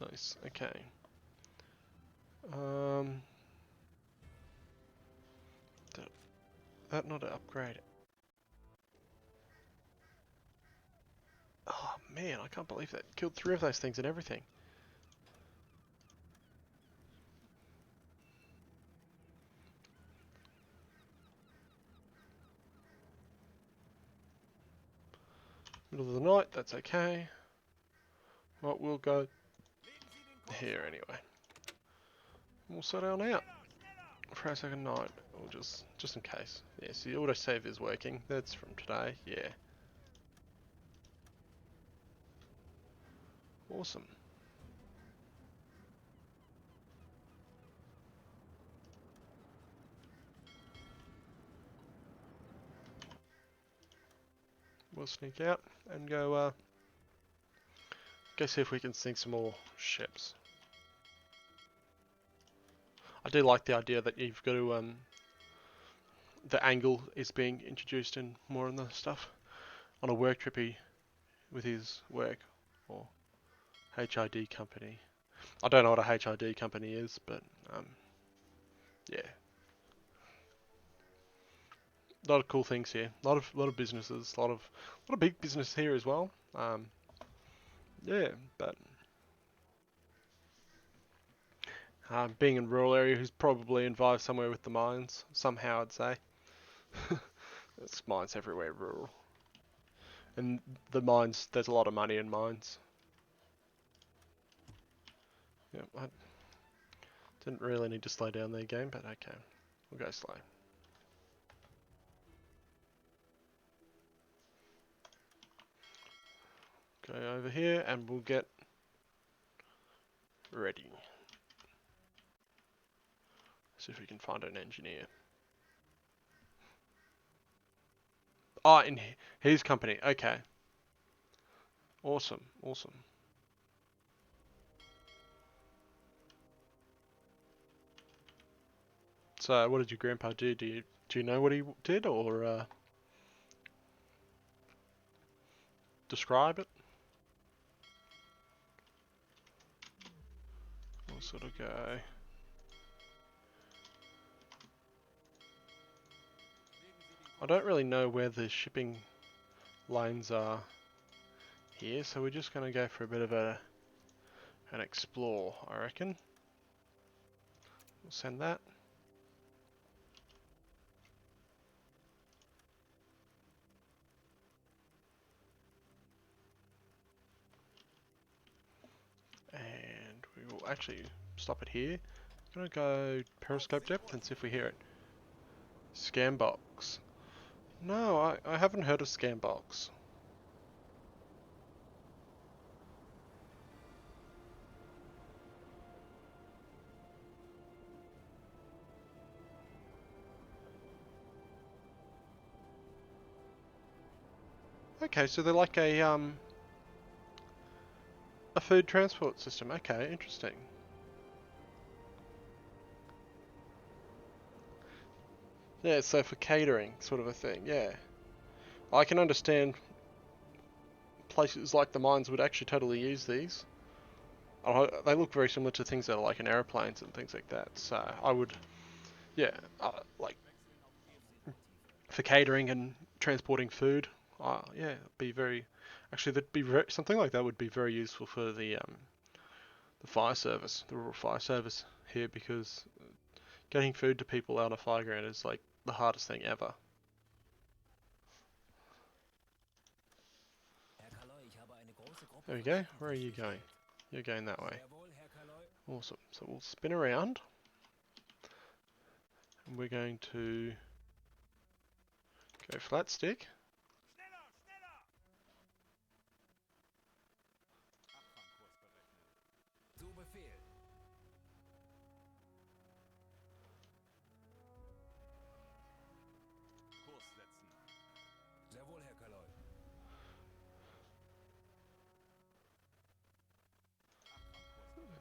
Nice. Okay. Did that not upgrade? Oh man, I can't believe that. Killed 3 of those things and everything. Middle of the night, that's okay. Well, we'll go here anyway. We'll set on out for our second night, or just in case. Yeah, so the autosave is working. That's from today. Yeah. Awesome. We'll sneak out and go see if we can sink some more ships. I do like the idea that you've got to the angle is being introduced in more in the stuff on a work trippy with his work or HID company. I don't know what a HID company is, but yeah, a lot of cool things here. A lot of businesses, a lot of big business here as well. Yeah, but being in a rural area, who's probably involved somewhere with the mines somehow, I'd say. There's mines everywhere rural, and the mines. There's a lot of money in mines. Yeah, I didn't really need to slow down their game, but okay, we'll go slow. Go over here and we'll get ready. See if we can find an engineer. Oh, in his company. Okay. Awesome. Awesome. So, what did your grandpa do? Do you know what he did, or describe it? We'll sort of go. I don't really know where the shipping lanes are here, so we're just going to go for a bit of an explore, I reckon. We'll send that. And we will actually stop it here. I'm going to go periscope depth and see if we hear it. Scambox. No, I haven't heard of Scambox. Okay, so they're like a food transport system. Okay, interesting. Yeah, so for catering, sort of a thing. Yeah, I can understand places like the mines would actually totally use these. They look very similar to things that are like in airplanes and things like that. So I would, yeah, like for catering and transporting food. Yeah, be very. Actually, something like that would be very useful for the fire service, the rural fire service here, because getting food to people out on a fire ground is like the hardest thing ever. There we go. Where are you going? You're going that way. Awesome. So we'll spin around, and we're going to go flat stick.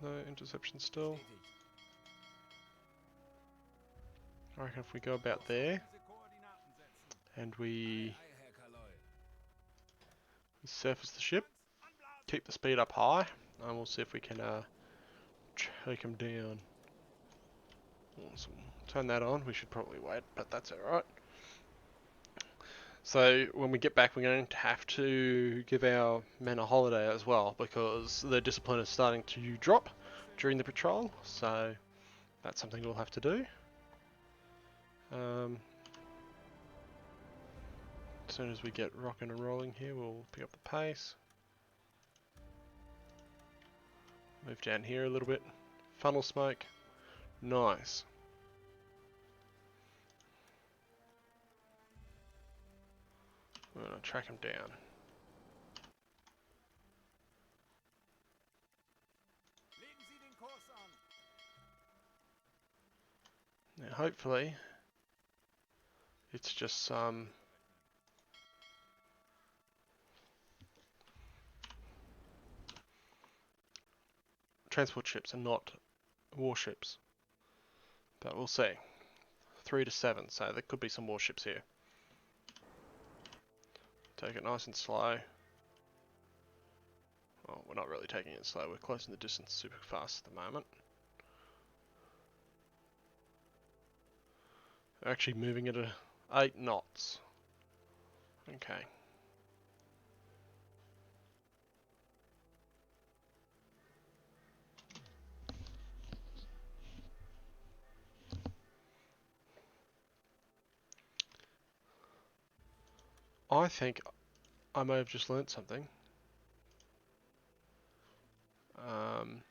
No interception still. I reckon if we go about there and we surface the ship, keep the speed up high, and we'll see if we can take them down. Awesome. Turn that on. We should probably wait, but that's alright. So when we get back, we're going to have to give our men a holiday as well, because their discipline is starting to drop during the patrol. So that's something we'll have to do. As soon as we get rocking and rolling here, we'll pick up the pace. Move down here a little bit. Funnel smoke. Nice. We're going to track them down. Now hopefully it's just some transport ships and not warships. But we'll see. 3 to 7, so there could be some warships here. Take it nice and slow. Well, we're not really taking it slow, we're closing the distance super fast at the moment. We're actually moving at 8 knots. Okay. I think I may have just learnt something. I'm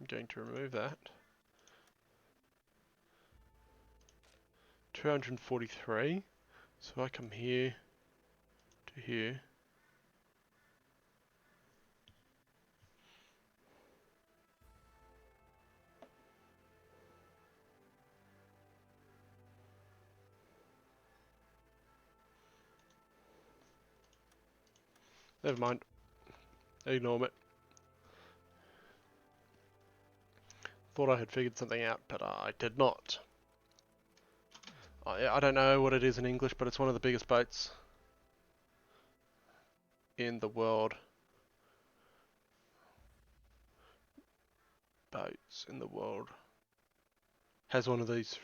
going to remove that. 243. So if I come here to here. Never mind. Ignore it. Thought I had figured something out, but I did not. I don't know what it is in English, but it's one of the biggest boats in the world. Boats in the world. Has one of these.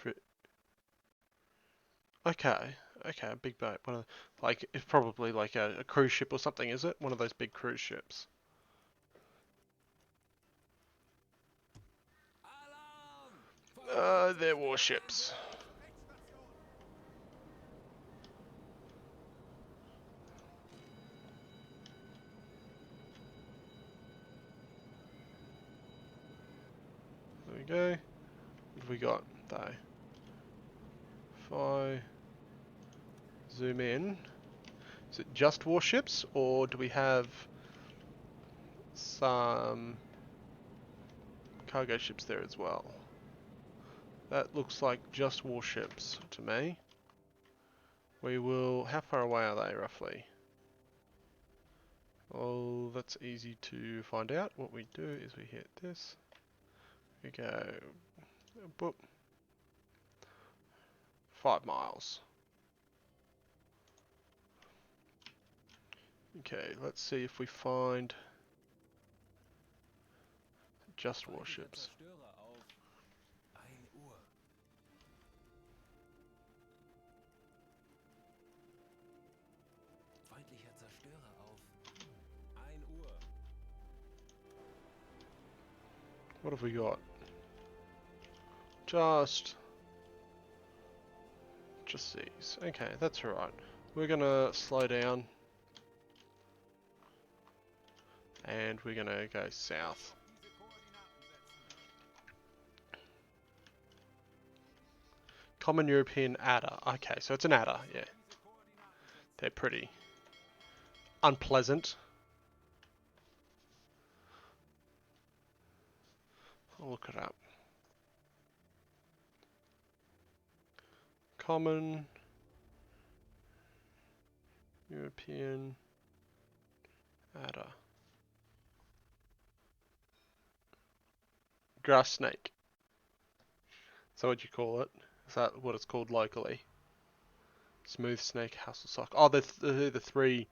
Okay, okay, a big boat. One of like it's probably like a cruise ship or something, is it? One of those big cruise ships. They're warships. There we go. What have we got? Though. If I zoom in, is it just warships, or do we have some cargo ships there as well? That looks like just warships to me. We will. How far away are they roughly? Oh, that's easy to find out. What we do is we hit this. We go, boop, 5 miles. Okay, let's see if we find just warships. Zerstörer auf 1 Uhr. Feindlicher Zerstörer auf 1 Uhr. What have we got? Just these. Okay, that's alright. We're gonna slow down. And we're gonna go south. Diese Koordinaten setzen. Common European adder. Okay, so it's an adder, yeah. Diese Koordinaten setzen. They're pretty unpleasant. I'll look it up. Common European adder. Grass snake. Is that what you call it? Is that what it's called locally? Smooth snake, hasselsock. Oh, the three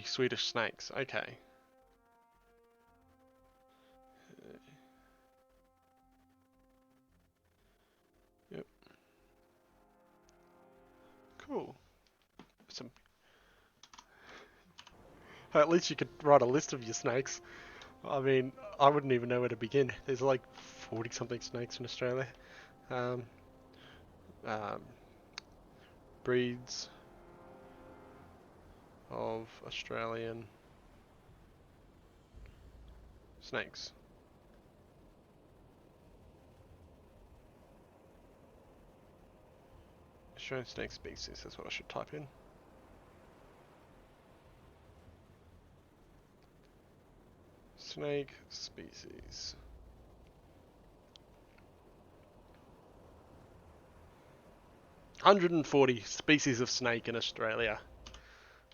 Swedish snakes. Okay. Yep. Cool. Some. At least you could write a list of your snakes. I mean, I wouldn't even know where to begin. There's like 40 something snakes in Australia. Um, breeds of Australian snakes. Australian snake species, that's what I should type in. Snake species. "140 species of snake in Australia."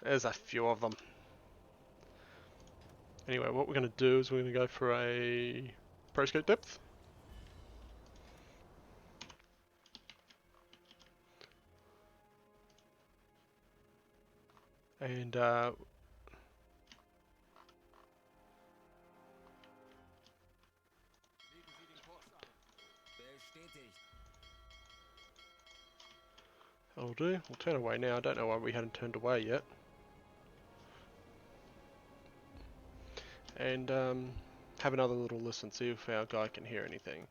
There's a few of them. Anyway, what we're going to do is we're going to go for a periscope depth. And Legen Sie den Kurs an. Bestätigt. that'll do. We'll turn away now. I don't know why we hadn't turned away yet. And have another little listen, see if our guy can hear anything.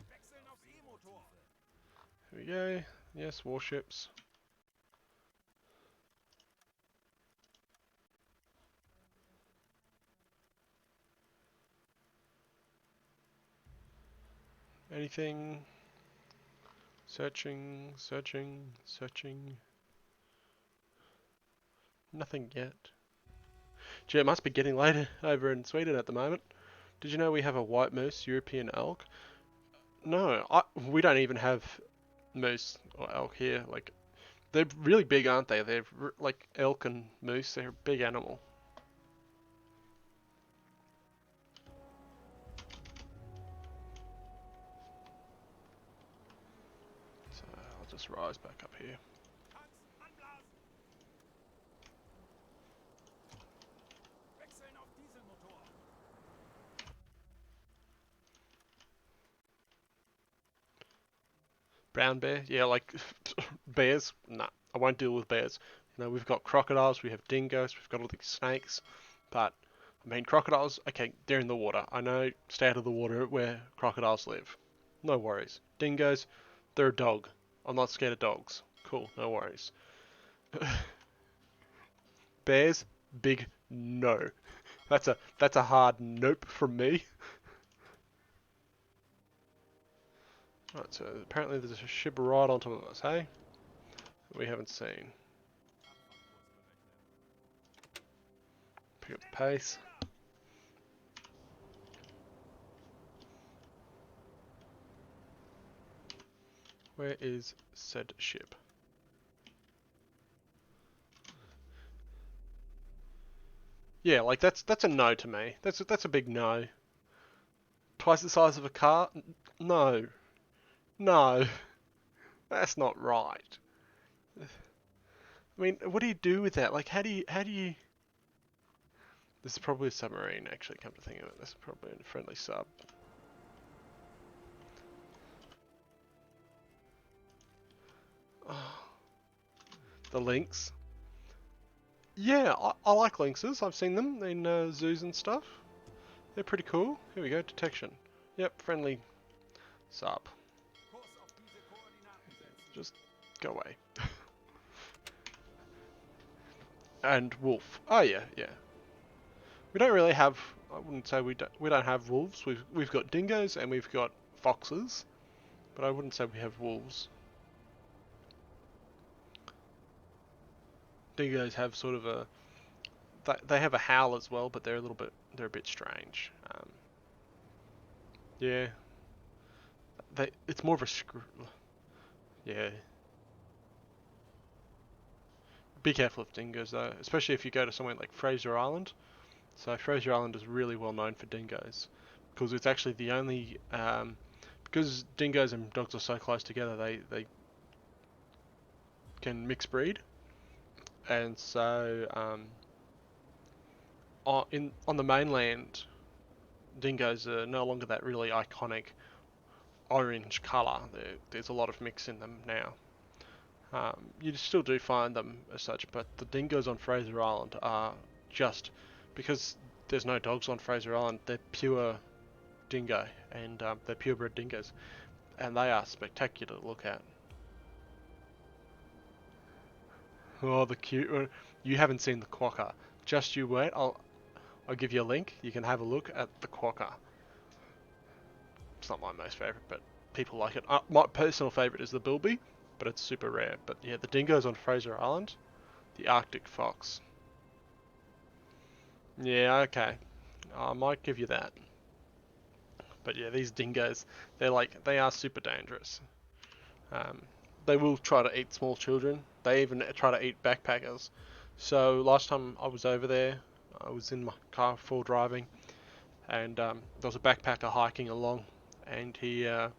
Wechseln auf E-Motor. Here we go. Yes, warships. Anything? Searching, searching, searching. Nothing yet. Gee, it must be getting later over in Sweden at the moment. Did you know we have a white moose, European elk? No, we don't even have moose or elk here. Like, they're really big, aren't they? They're like elk and moose. They're a big animal. So I'll just rise back up here. Tanks anblasen. Wechseln auf Dieselmotor. Brown bear? Yeah, like bears? Nah, I won't deal with bears. You know, we've got crocodiles, we have dingoes, we've got all these snakes. But, I mean, crocodiles, okay, they're in the water. I know, stay out of the water where crocodiles live. No worries. Dingoes, they're a dog. I'm not scared of dogs. Cool, no worries. Bears, big no. That's a hard nope from me. Right, so apparently there's a ship right on top of us, hey? We haven't seen. Pick up the pace. Where is said ship? Yeah, like that's a no to me. That's a big no. Twice the size of a car? No, no, that's not right. I mean, what do you do with that? Like, how do you? This is probably a submarine. Actually, come to think of it, this is probably a friendly sub. Oh, the lynx. Yeah, I like lynxes. I've seen them in zoos and stuff. They're pretty cool. Here we go, detection. Yep, friendly sub. Kurs auf diese Koordinaten setzen. Just go away. And wolf. Oh yeah, yeah. We don't really have. I wouldn't say we don't have wolves. We've got dingoes and we've got foxes, but I wouldn't say we have wolves. Dingoes have sort of a. They have a howl as well, but they're a bit strange. Yeah, it's more of a yeah. Be careful of dingoes though, especially if you go to somewhere like Fraser Island. So Fraser Island is really well known for dingoes because it's actually the only because dingoes and dogs are so close together, they can mix breed, and so on the mainland, dingoes are no longer that really iconic orange colour. There's a lot of mix in them now. You still do find them as such, but the dingoes on Fraser Island are just because there's no dogs on Fraser Island. They're pure dingo, and they're purebred dingoes, and they are spectacular to look at. Oh, the cute one. You haven't seen the quokka. Just you wait. I'll give you a link. You can have a look at the quokka. It's not my most favourite, but people like it. My personal favourite is the bilby, but it's super rare. But yeah, the dingoes on Fraser Island, the Arctic fox. Yeah, okay. I might give you that. But yeah, these dingoes, they are super dangerous. Um, they will try to eat small children. They even try to eat backpackers. So last time I was over there, I was in my car full driving, and there was a backpacker hiking along, and uh,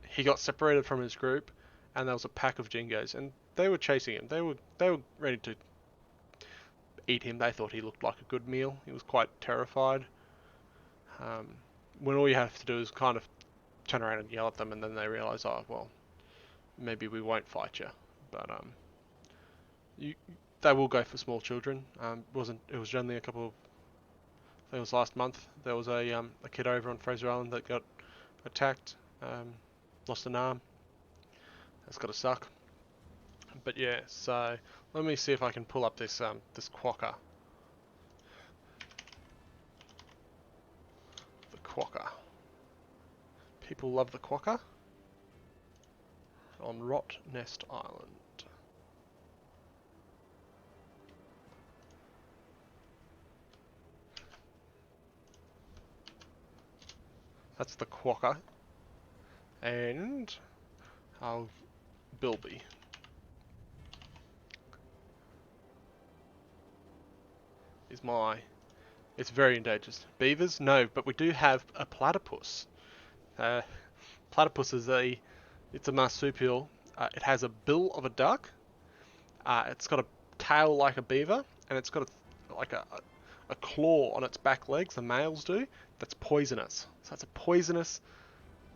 he got separated from his group, and there was a pack of dingoes, and they were chasing him. They were ready to eat him. They thought he looked like a good meal. He was quite terrified. Um, when all you have to do is kind of turn around and yell at them, and then they realise, oh well, maybe we won't fight you. But you, they will go for small children. Wasn't It was only a couple of. I think it was last month. There was a kid over on Fraser Island that got attacked, lost an arm. That's got to suck. But yeah, so let me see if I can pull up this quokka. The quokka. People love the quokka on Rot Nest Island. That's the quokka. And our bilby. Is my... It's very endangered. Beavers? No, but we do have a platypus. Uh, Platypus is it's a marsupial. It has a bill of a duck. It's got a tail like a beaver, and it's got a claw on its back legs. The males do. That's poisonous. So it's a poisonous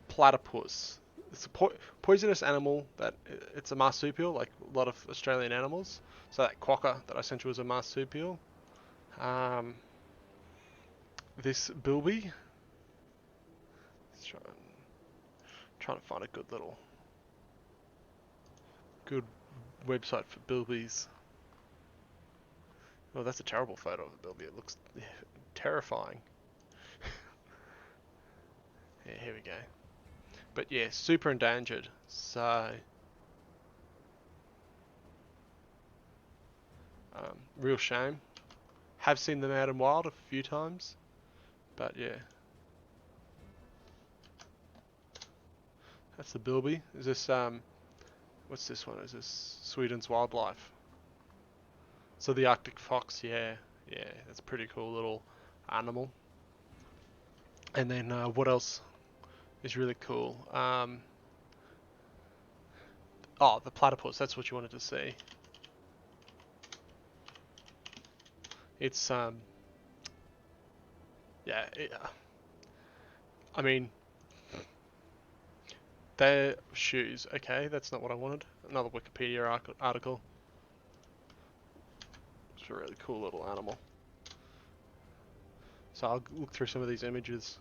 platypus. It's a poisonous animal that it's a marsupial, like a lot of Australian animals. So that quokka that I sent you was a marsupial. Um, this bilby. Let's trying to find a good website for bilbies. Oh, that's a terrible photo of a bilby. It looks terrifying. Yeah, here we go. But yeah, super endangered. So, real shame. Have seen them out in wild a few times, but yeah, that's the bilby. Is this what's this one? Is this Sweden's wildlife? So the Arctic fox, yeah, yeah, that's a pretty cool little animal. And then what else is really cool? Oh, the platypus. That's what you wanted to see. It's yeah. I mean, they're shoes. Okay, that's not what I wanted. Another Wikipedia article. It's a really cool little animal. So I'll look through some of these images.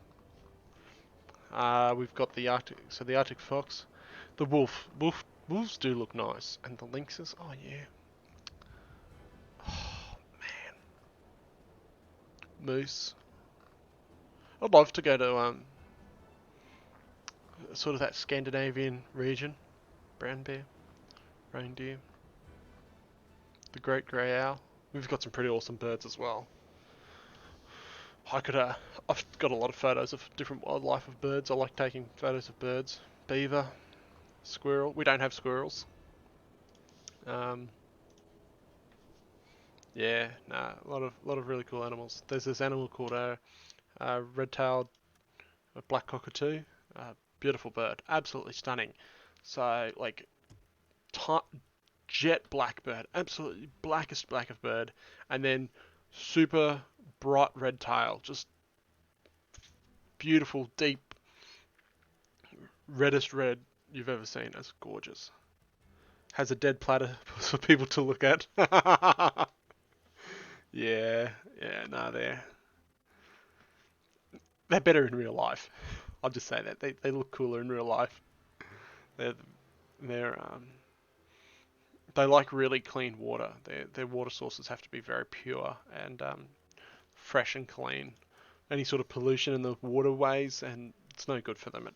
We've got the Arctic. So the Arctic fox, the wolf. Wolves do look nice, and the lynxes. Oh yeah. Oh man, moose. I'd love to go to sort of that Scandinavian region. Brown bear, reindeer, the great grey owl. We've got some pretty awesome birds as well. I could I've got a lot of photos of different wildlife of birds. I like taking photos of birds. Beaver, squirrel. We don't have squirrels. Um, yeah, nah, a lot of really cool animals. There's this animal called a red-tailed black cockatoo. Beautiful bird, absolutely stunning. So like jet black bird, absolutely blackest black of bird, and then super bright red tail, just beautiful, deep, reddest red you've ever seen. It's gorgeous. Has a dead platypus for people to look at. Yeah, yeah, no, they're better in real life. I'll just say that they look cooler in real life. They're they're they like really clean water. Their water sources have to be very pure and fresh and clean. Any sort of pollution in the waterways, and it's no good for them.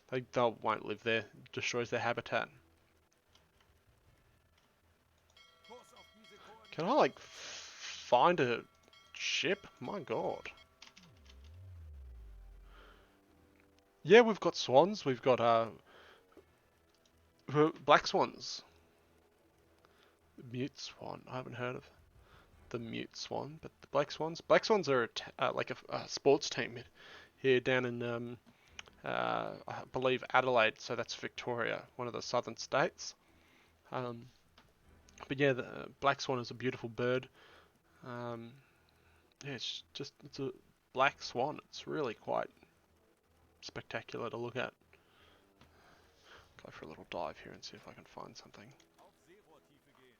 They won't live there. It destroys their habitat. Kurs auf diese Can I Koordinaten like setzen. find a ship? My God. Yeah, we've got swans. We've got black swans. Mute swan. I haven't heard of the mute swan, but the black swans. Black swans are like a sports team here down in I believe Adelaide. So that's Victoria, one of the southern states. Um, but yeah, the black swan is a beautiful bird. Um, yeah, it's a black swan. It's really quite spectacular to look at. Go for a little dive here and see if I can find something. Auf Seerohrtiefe gehen.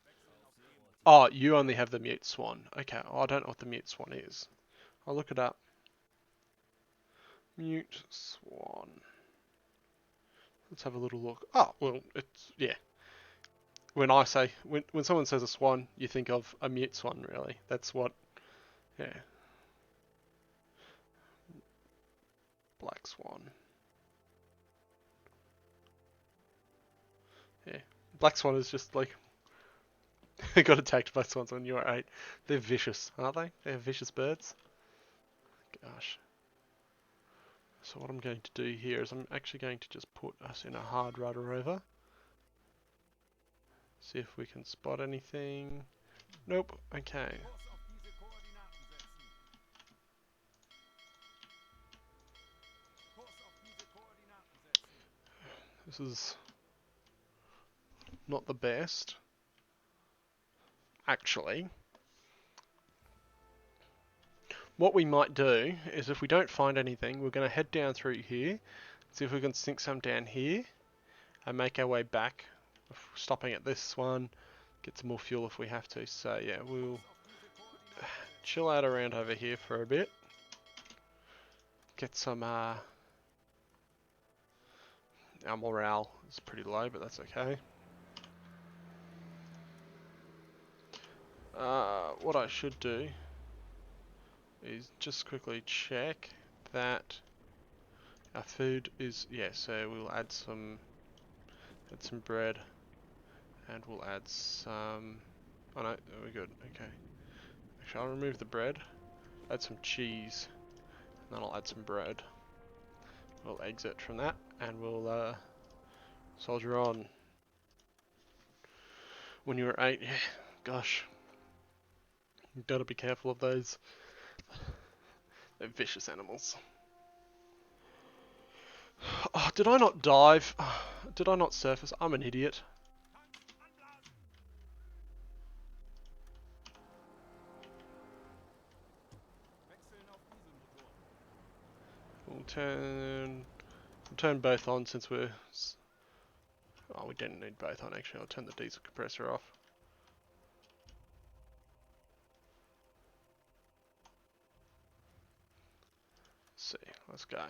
Wechseln auf Seerohrtiefe. Oh, you only have the mute swan. Okay, oh, I don't know what the mute swan is. I'll look it up. Mute swan. Let's have a little look. Oh, well, it's, yeah. When someone says a swan, you think of a mute swan, really. That's what, yeah. Black swan. Yeah. Black swan is just like, I got attacked by swans when you were 8. They're vicious, aren't they? They're vicious birds. Gosh. So what I'm going to do here is I'm actually going to just put us in a hard rudder over. See if we can spot anything. Nope. Okay. Kurs auf diese Koordinaten setzen. Kurs auf diese Koordinaten setzen. This is not the best. Actually, what we might do is if we don't find anything, we're going to head down through here, see if we can sink some down here, and make our way back, stopping at this one, get some more fuel if we have to. So yeah, we'll Kurs auf diese Koordinaten setzen. chill out around over here for a bit, get some, our morale is pretty low, but that's okay. What I should do is just quickly check that our food is, yeah, so we'll add some bread, and we'll add some, oh no, we're good, okay. Actually, I'll remove the bread, add some cheese, and then I'll add some bread. We'll exit from that, and we'll soldier on. When you were 8, yeah, gosh. You've got to be careful of those. They're vicious animals. Oh, did I not dive? Did I not surface? I'm an idiot. Wechseln auf Dieselmotor. We'll turn both on since we're... Oh, we didn't need both on actually. I'll turn the diesel compressor off. Let's see, let's go.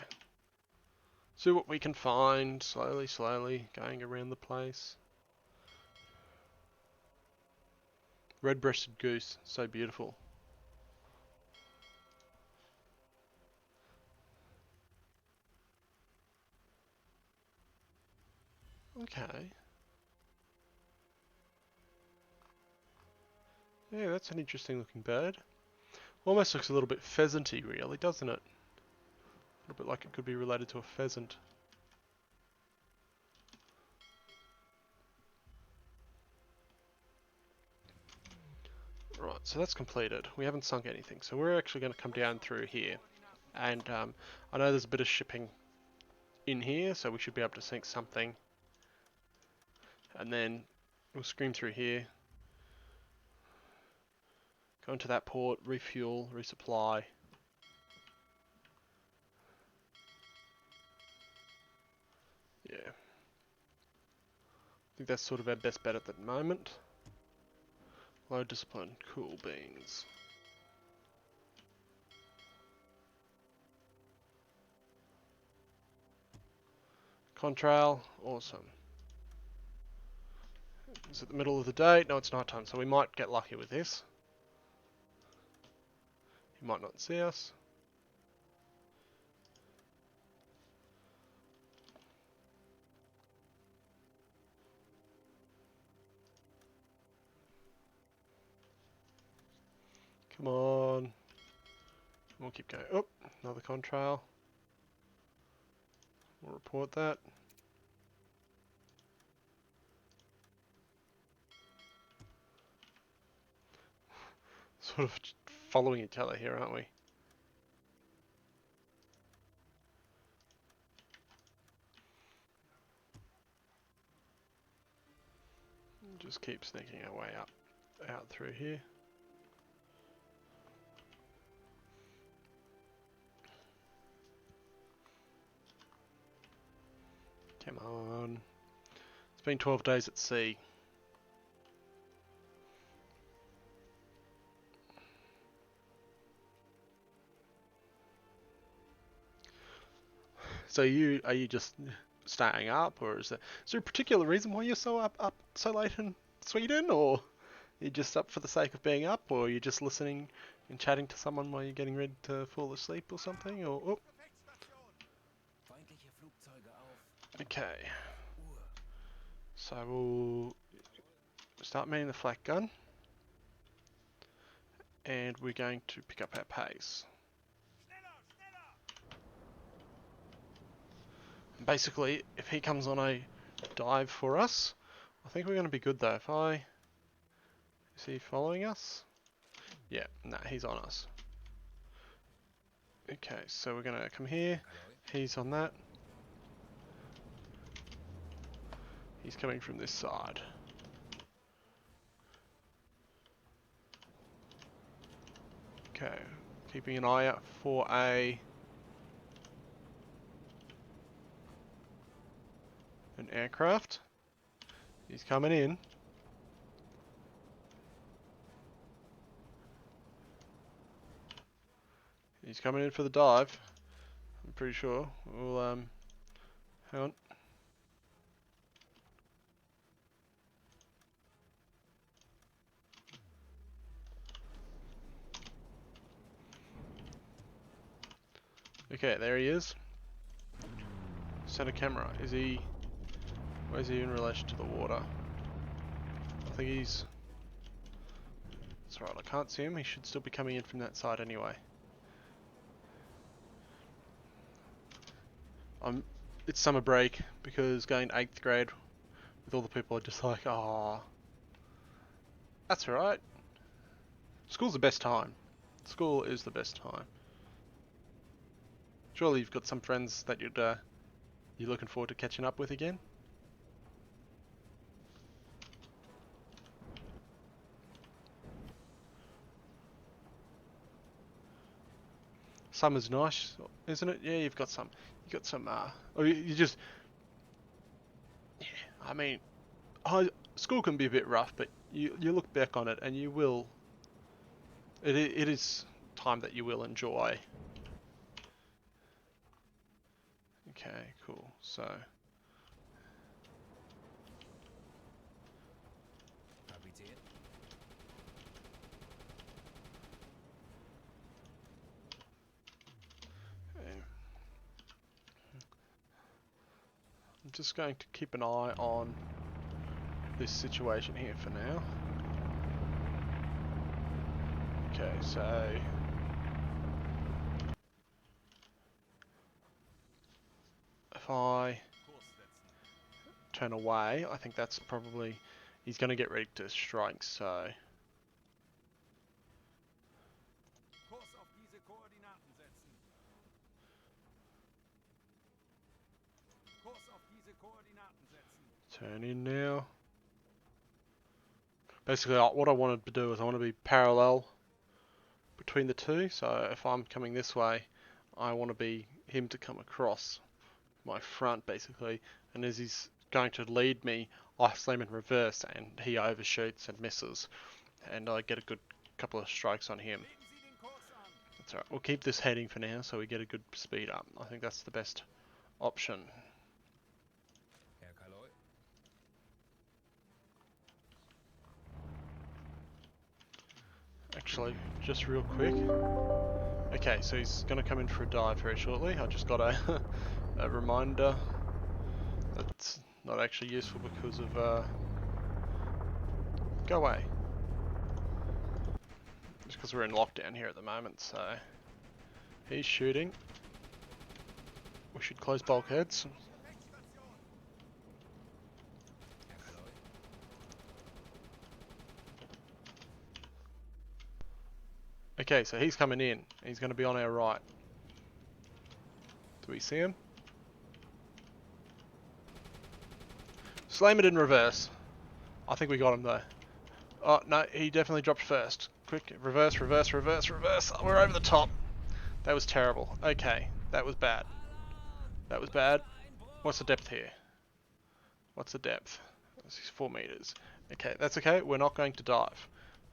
See what we can find, slowly, going around the place. Red-breasted goose, so beautiful. Okay. Yeah, that's an interesting looking bird. Almost looks a little bit pheasanty really, doesn't it? A little bit like it could be related to a pheasant. Right, so that's completed. We haven't sunk anything, so we're actually going to come down through here. And I know there's a bit of shipping in here, so we should be able to sink something. And then we'll scream through here. Go into that port, refuel, resupply. Yeah. I think that's sort of our best bet at the moment. Low discipline, cool beans. Contrail, awesome. Is it the middle of the day? No, it's night time, so we might get lucky with this. He might not see us. Come on. We'll keep going. Oh, another contrail. We'll report that. Sort of following each other here, aren't we? Just keep sneaking our way up, out through here. Come on. It's been 12 days at sea. So are you just staying up, or is there a particular reason why you're so up so late in Sweden, or you're just up for the sake of being up, or you're just listening and chatting to someone while you're getting ready to fall asleep or something, or oh. Feindliche Flugzeuge auf. Okay. Uhr. So we'll start manning the flak gun, and we're going to pick up our pace. Basically, if he comes on a dive for us, I think we're going to be good though. Is he following us? Yeah, nah, he's on us. Okay, so we're going to come here. He's on that. He's coming from this side. Okay, keeping an eye out for an aircraft. He's coming in. He's coming in for the dive. I'm pretty sure. We'll hang on. Okay, there he is. Center camera. Where's he in relation to the water? I think he's... That's right, I can't see him. He should still be coming in from that side anyway. It's summer break because going 8th grade with all the people are just like, ah. That's alright. School's the best time. School is the best time. Surely you've got some friends that you're looking forward to catching up with again? Summer's nice, isn't it? Yeah, you've got some. You got some. Or you just. Yeah, I mean, school can be a bit rough, but you look back on it and you will. It is time that you will enjoy. Okay, cool. So. Kapitän. I'm just going to keep an eye on this situation here for now. Okay, so if I Kurs setzen. turn away, I think that's probably he's going to get ready to strike. So Kurs auf diese Koordinaten setzen. Kurs auf diese Koordinaten setzen. turn in now. Basically, what I wanted to do is I want to be parallel between the two. So if I'm coming this way, I want to be him to come across my front basically, and as he's going to lead me, I slam in reverse and he overshoots and misses, and I get a good couple of strikes on him. Legen Sie den Kurs an. That's alright, we'll keep this heading for now so we get a good speed up. I think that's the best option. Herr Kaloi. Actually, just real quick. Okay, so he's going to come in for a dive very shortly. I just got a reminder that's not actually useful because of go away. Just because we're in lockdown here at the moment, so he's shooting. We should close bulkheads. Rechtsstation. Herr Kaloi. Okay, so he's coming in. He's going to be on our right. Do we see him? Slam it in reverse. I think we got him though. Oh, no, he definitely dropped first. Quick, reverse, reverse, reverse, reverse. Oh, we're over the top. That was terrible. Okay, that was bad. That was bad. What's the depth here? What's the depth? This is 4 meters. Okay, that's okay. We're not going to dive.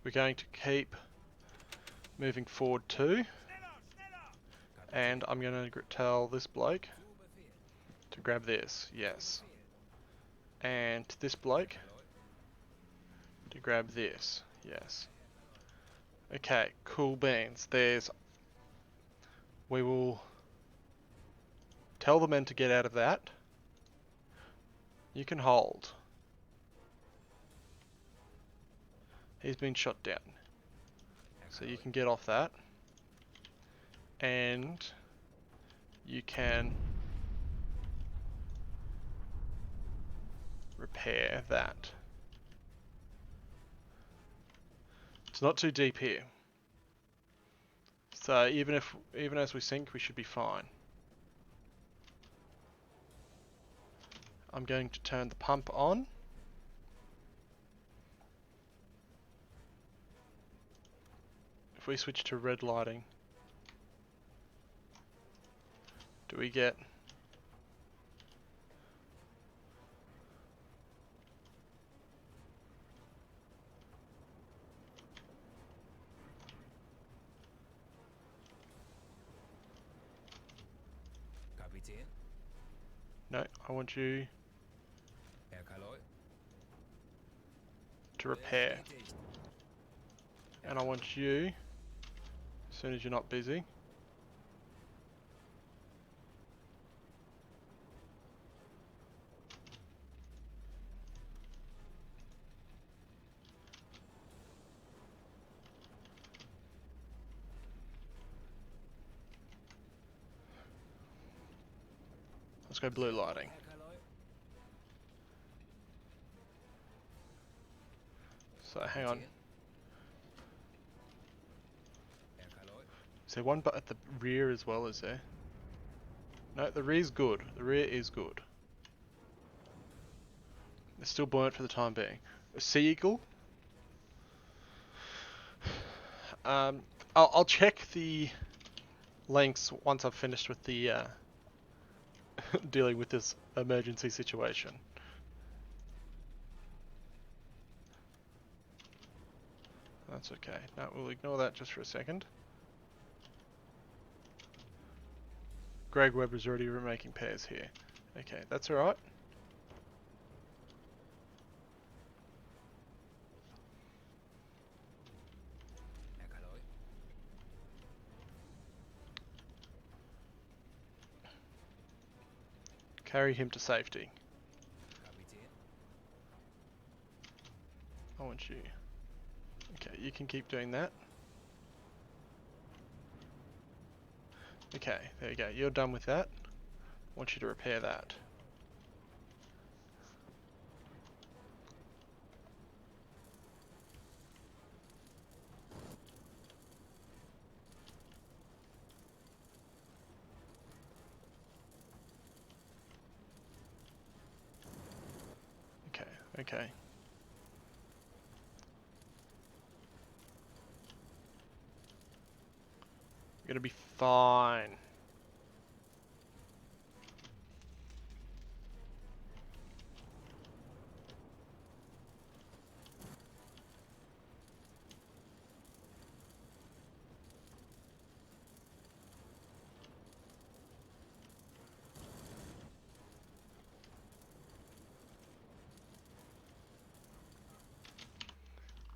We're going to keep moving forward too. Schneller, schneller. And I'm going to tell this bloke Zu Befehl. to grab this. Yes. Befehl. And this bloke Kaloi. to grab this. Yes. Okay, cool beans. We will tell the men to get out of that. You can hold. He's been shot down. Herr So you Kaloi. can get off that. And you can repair that. It's not too deep here. So even as we sink, we should be fine. I'm going to turn the pump on. If we switch to red lighting, do we get... Kapitän. No, I want you Herr Kaloi. to repair. Bestätigt. And I want you, as soon as you're not busy, let's go blue lighting. Herr Kaloi. So hang on, Kapitän. there one but at the rear as well, is there? No, the rear's good. The rear is good. It's still buoyant for the time being. A Sea Eagle. I'll check the lengths once I've finished with the dealing with this emergency situation. That's okay. No, we'll ignore that just for a second. Greg Webber's already remaking pairs here. Okay, that's alright. Carry him to safety. I want you. Okay, you can keep doing that. Okay, there you go. You're done with that. I want you to repair that. Okay, okay. You're gonna be fine.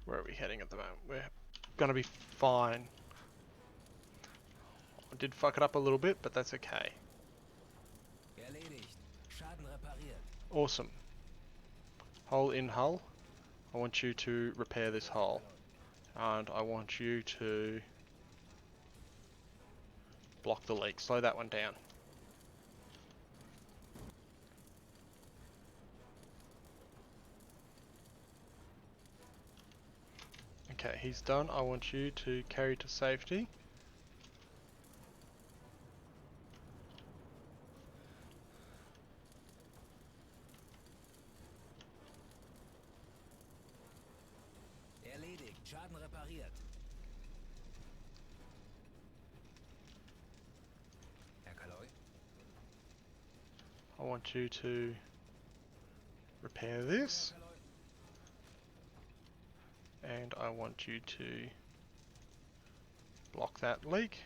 Where are we heading at the moment? We're gonna be fine. I did fuck it up a little bit, but that's okay. Awesome. Hull in hull. I want you to repair this hull. And I want you to block the leak. Slow that one down. Okay, he's done. I want you to carry to safety. Erledigt. Schaden repariert. Herr Kaloy. I want you to repair this. And I want you to block that leak.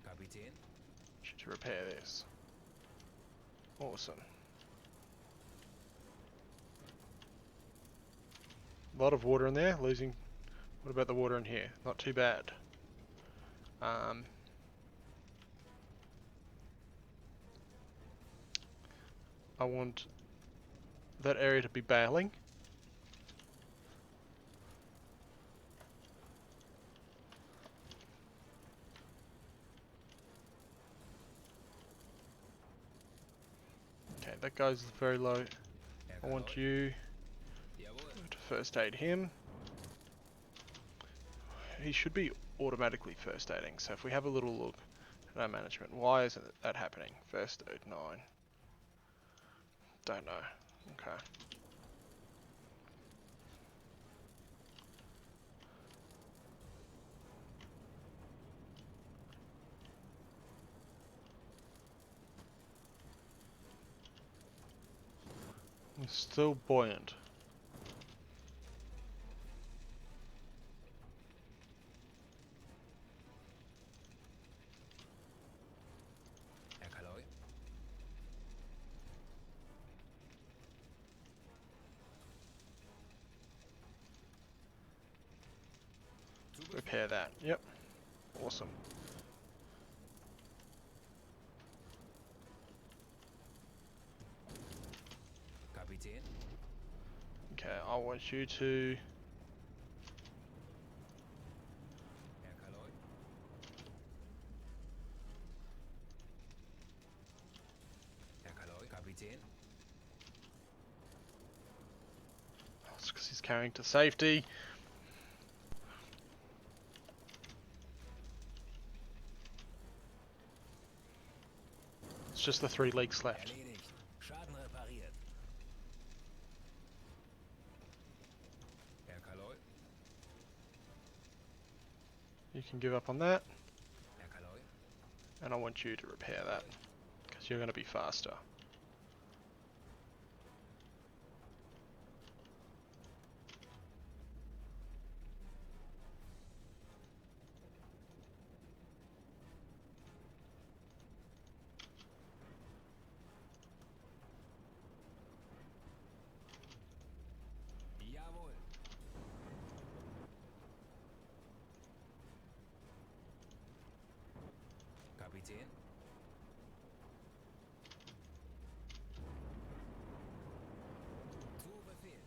Kapitän. I want you to repair this. Awesome. A lot of water in there, losing. What about the water in here? Not too bad. I want that area to be bailing. Okay, that guy's very low. I want you to first aid him. He should be automatically first aiding, so if we have a little look at our management, why isn't that happening? First aid 9. Don't know. Okay. It's still buoyant. Herr Kaloy. Repair that. Yep. Awesome. Kapitän. Okay, I want you to Herr Kaloy. Herr Kaloy. Kapitän. It's because he's carrying to safety. just the 3 leaks left. Erledigt. Schaden repariert. Herr Kaloi. You can give up on that, Herr Kaloi. and I want you to repair that, because you're going to be faster. Jawohl. Kapitän. Zu Befehl.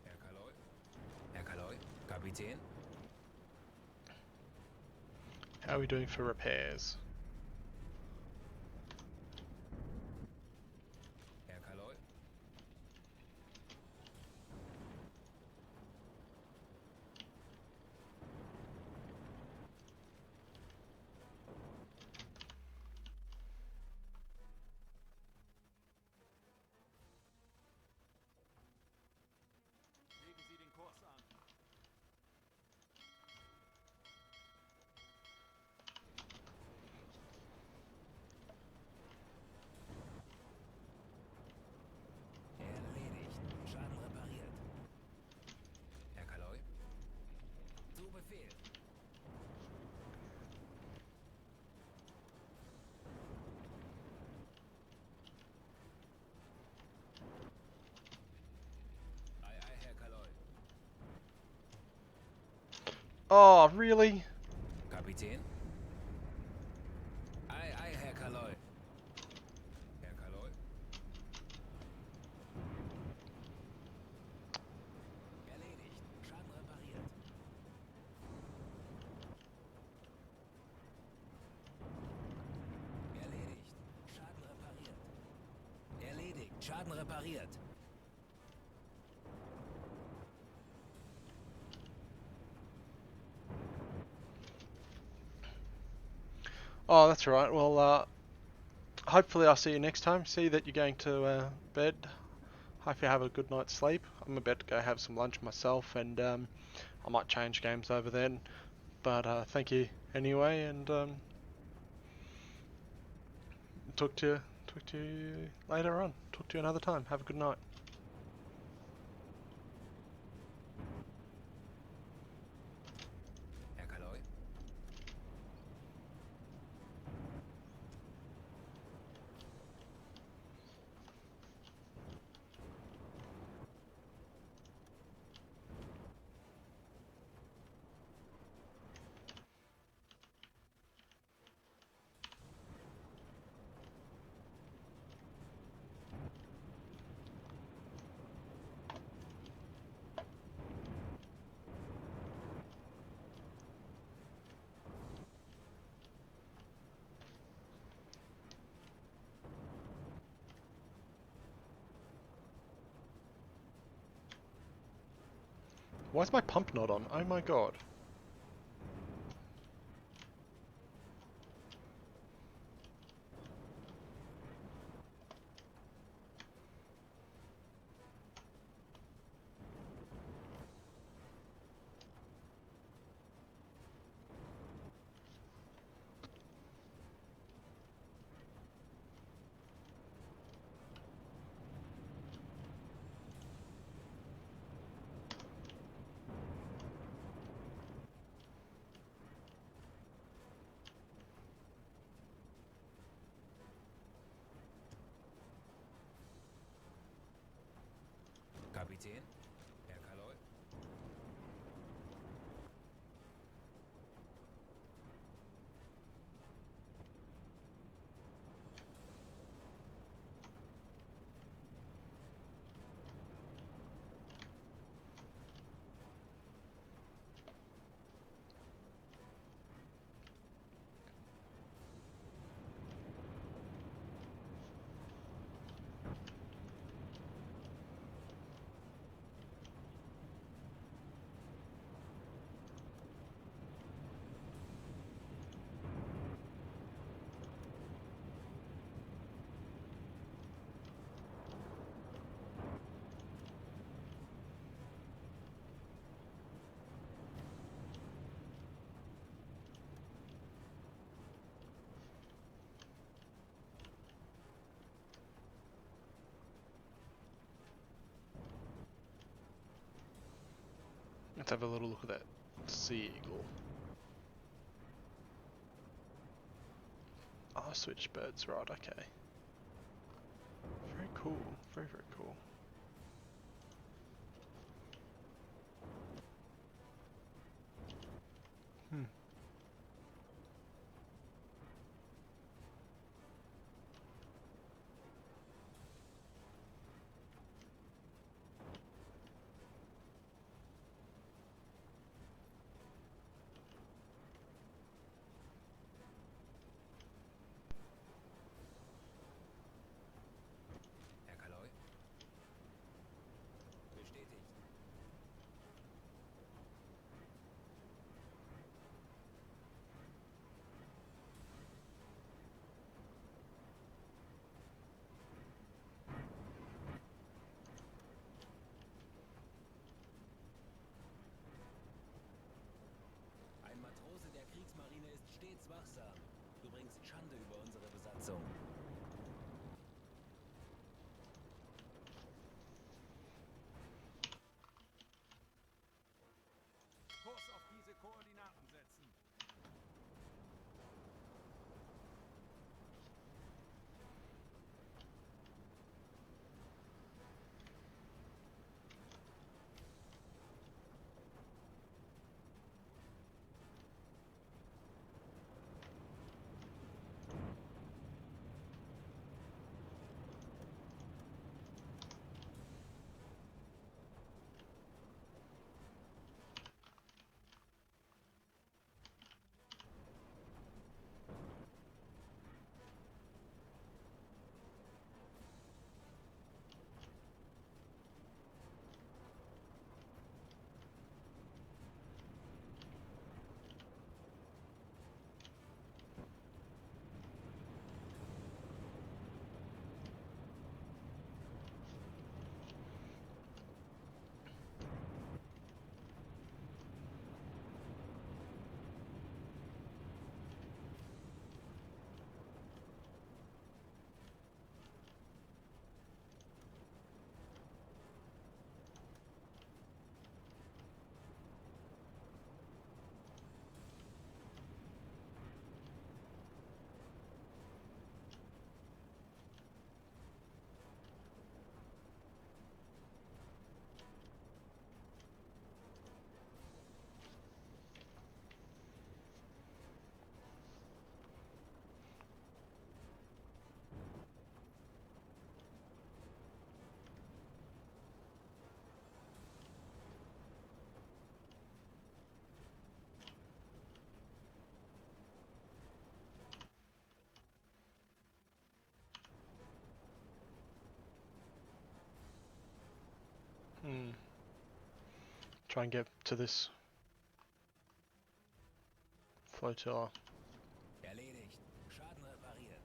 Herr Kaloi. Herr Kaloi. Kapitän. How are we doing for repairs? Herr Kaloi. Legen Sie den Kurs an. Erledigt. Schaden repariert. Herr Kaloi. Zu Befehl. Ei, ei, Herr Kaloi. Oh, really? Kapitän. Ei, ei, Herr Kaloi. Herr Kaloi. Erledigt. Schaden repariert. Erledigt. Schaden repariert. Erledigt. Schaden repariert. Oh, that's right. Well, hopefully I'll see you next time. See that you're going to bed. Hope you have a good night's sleep. I'm about to go have some lunch myself, and I might change games over then. But thank you anyway, and talk to you later on. Talk to you another time. Have a good night. Herr Kaloi. Why is my pump not on? Oh my god. Kapitän. Herr Kaloi. Let's have a little look at that sea eagle. Oh, Swedish birds, right, okay. Very cool, very, very cool. Hmm. Herr Kaloi? Bestätigt. Ein Matrose der Kriegsmarine ist stets wachsam. Du bringst Schande über unsere Besatzung. Kurs auf diese Koordinaten setzen. Hmm. Try and get to this flotilla. Erledigt. Schaden repariert.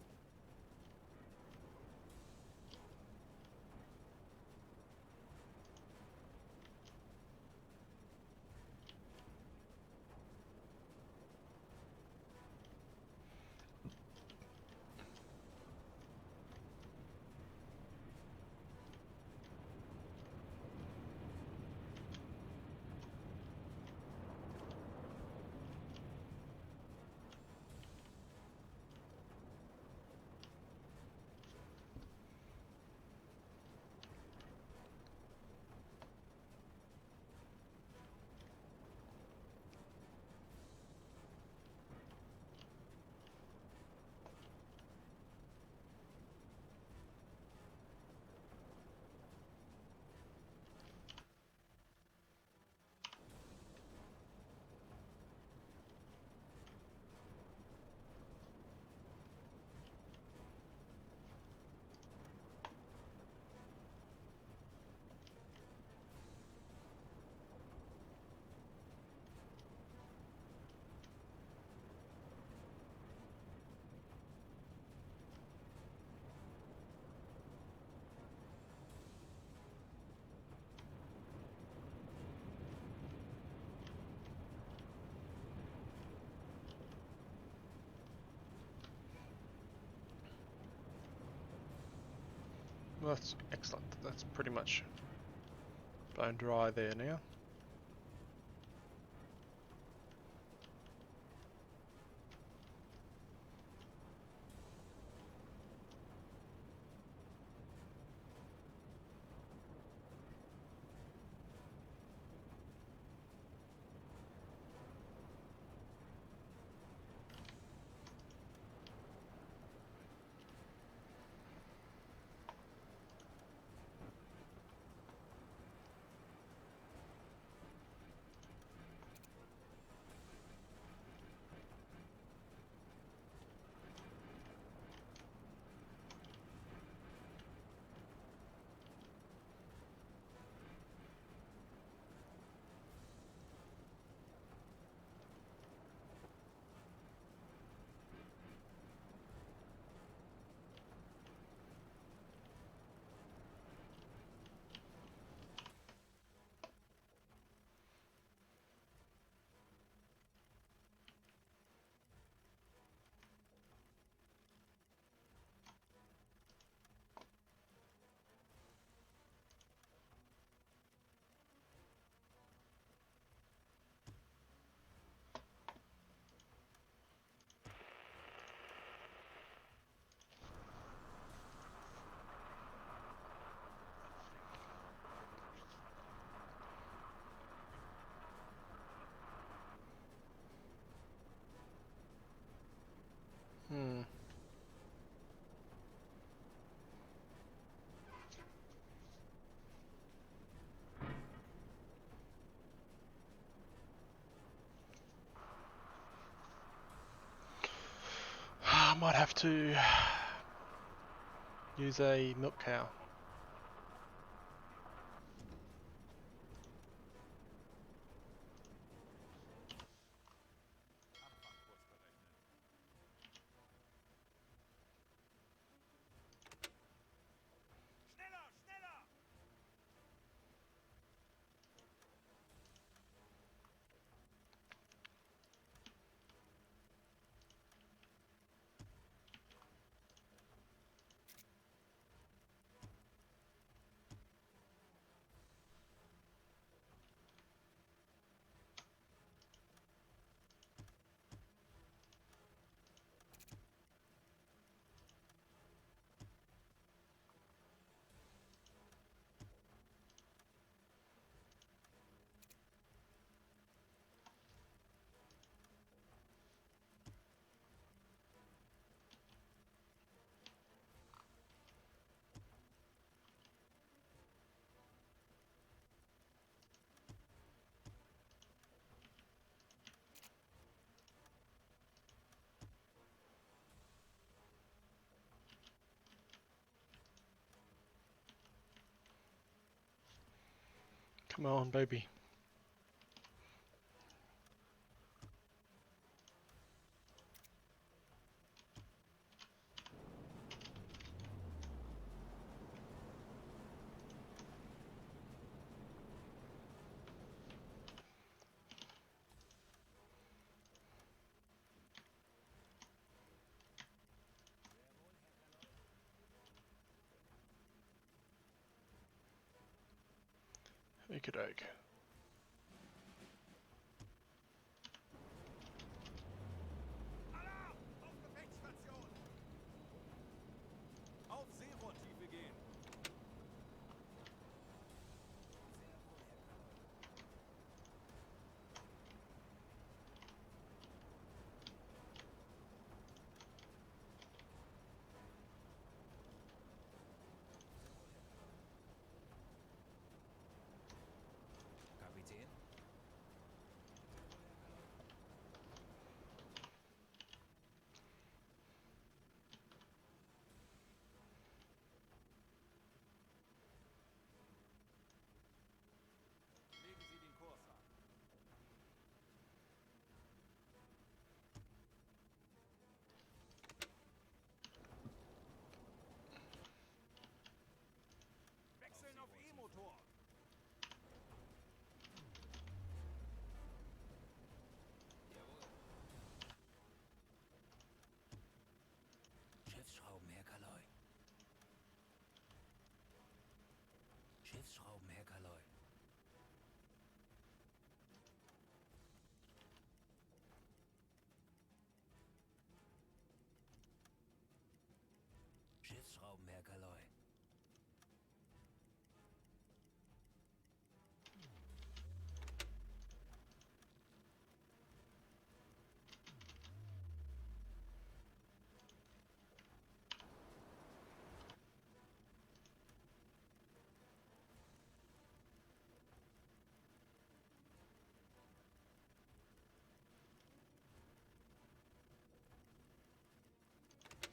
Well, that's excellent. That's pretty much bone dry there now. to use a milk cow. Abfahrkurs berechnen. Schneller, schneller! Come on, baby. Okey-doke. Alarm! Auf Gefechtsstation! Auf Seerohrtiefe gehen! Kapitän? Legen Sie den Kurs an. Wechseln auf E-Motor! Jawohl. Schiffsschrauben, Herr Kaloy. Schiffsschrauben, Herr Kaloy. Schiffsschrauben, Herr Kaloy.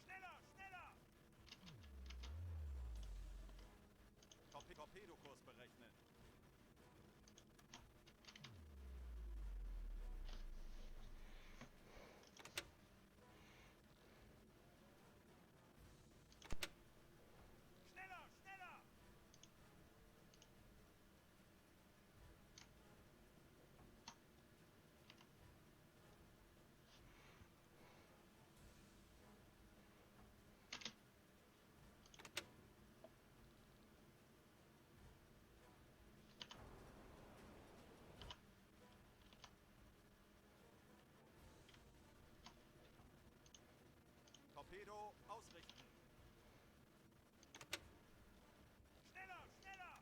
Schneller, schneller! Torpedokurs berechnen. Schneller, schneller! Torpedo ausrichten. Schneller, schneller!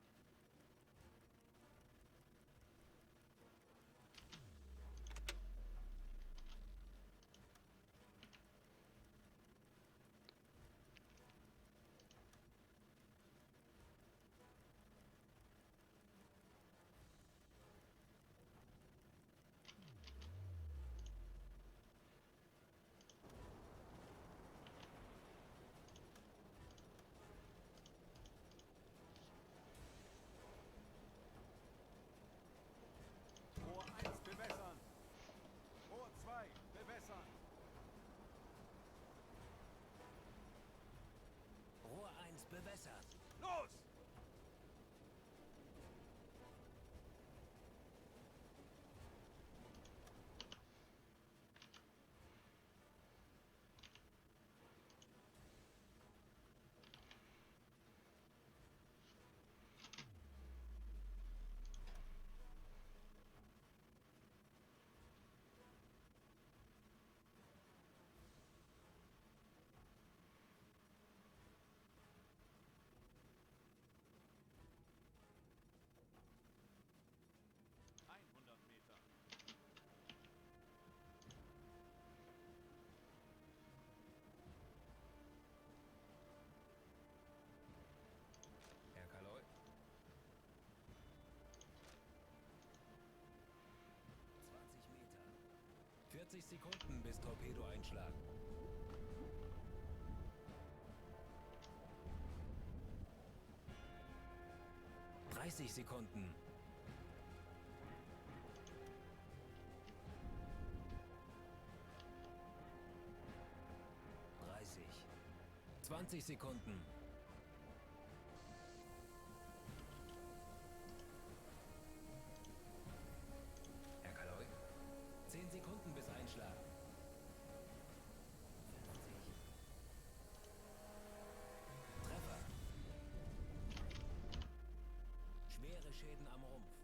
Los! Meter. Herr Kaloi. 20 Meter. 40 Sekunden bis Torpedo einschlagen. 30 Sekunden. 30. 20 Sekunden. Herr Kaloi. 10 Sekunden bis einschlagen. 50. Treffer. Schwere Schäden am Rumpf.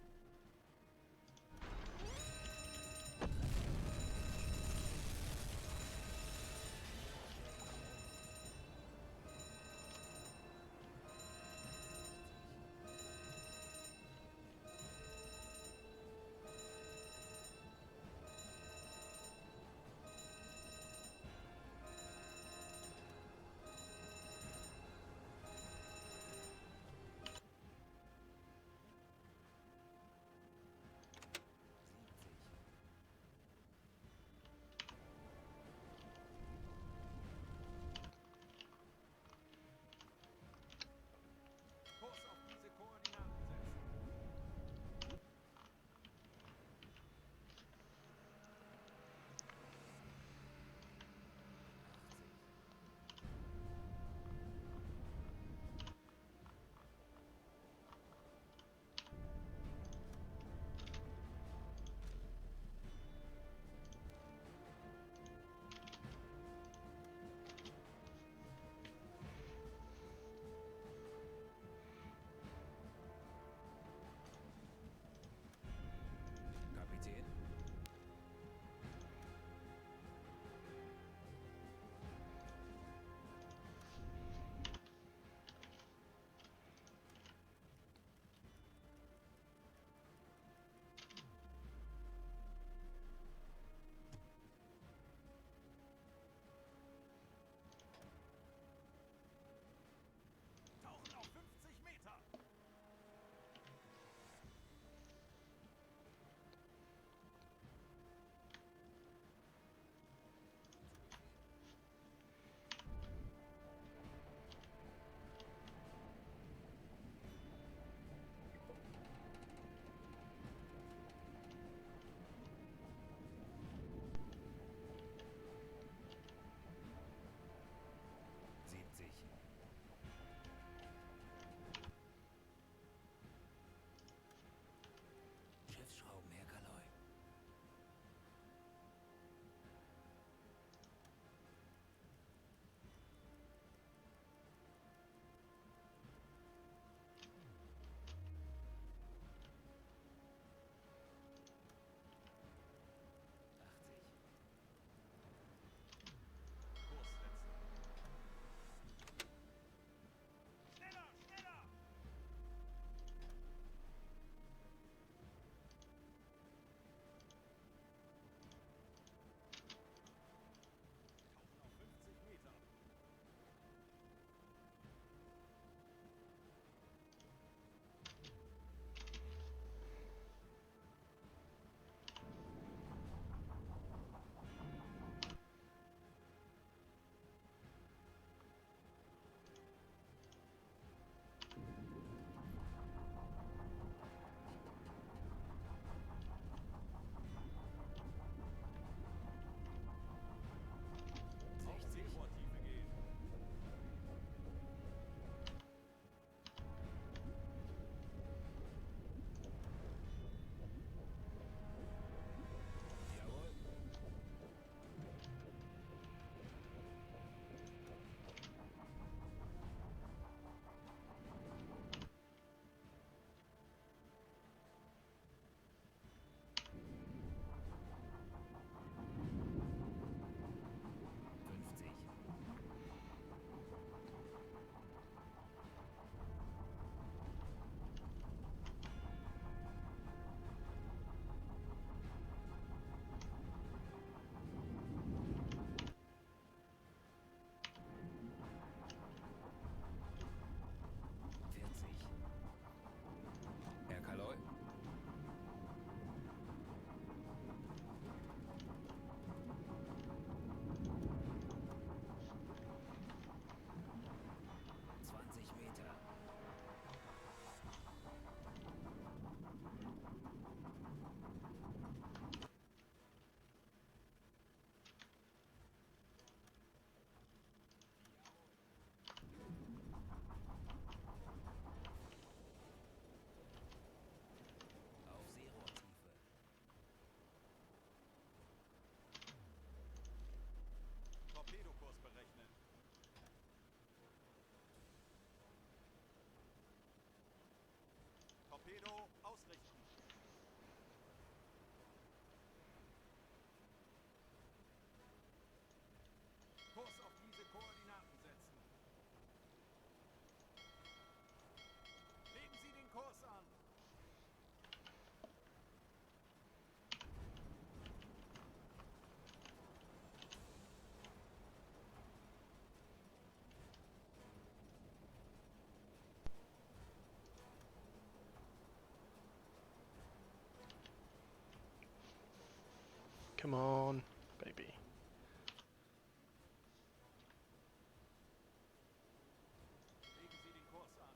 Come on, baby. Legen Sie den Kurs an.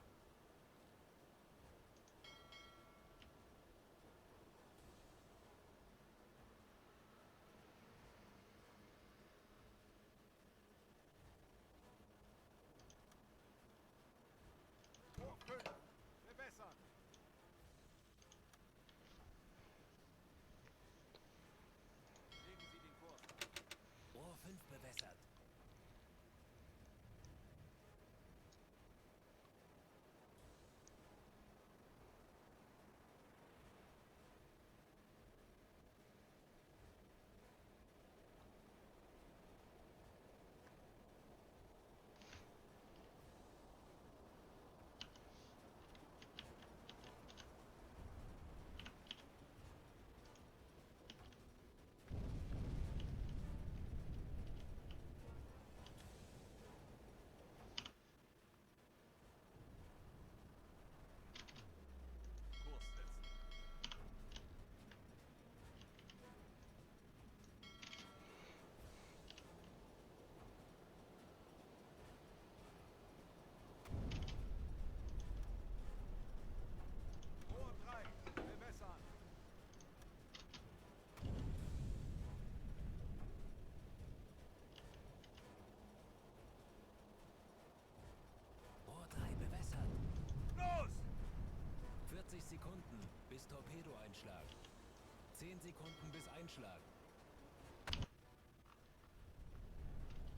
Hoch 5. Bewässern. Legen Sie den Kurs an. Rohr 5 bewässert. Kurs setzen. Rohr 3. Bewässern. Rohr 3 bewässert. Los! 40 Sekunden bis Torpedoeinschlag. 10 Sekunden bis Einschlag.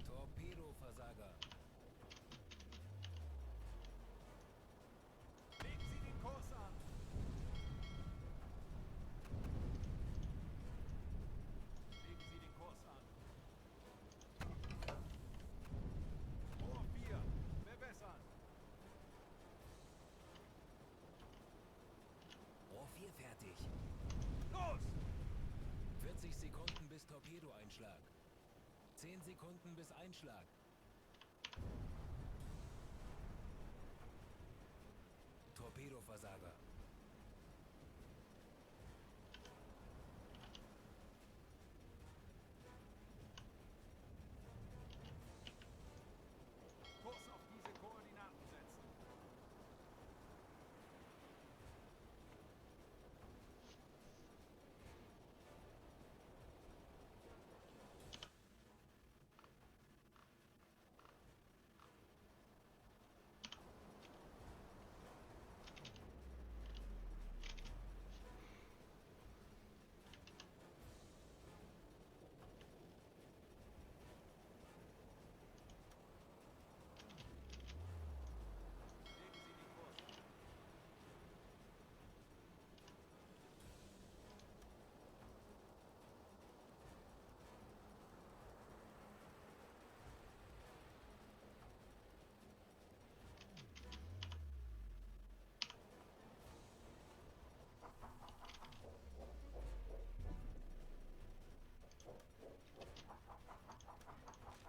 Torpedoversager. Legen Sie den Kurs an. Legen Sie den Kurs an. Rohr 4. Bewässern. Rohr 4 fertig. Los! 40 Sekunden bis Torpedoeinschlag. 10 Sekunden bis Einschlag. Torpedoversager. Kurs auf diese Koordinaten setzen. Legen Sie den Kurs an.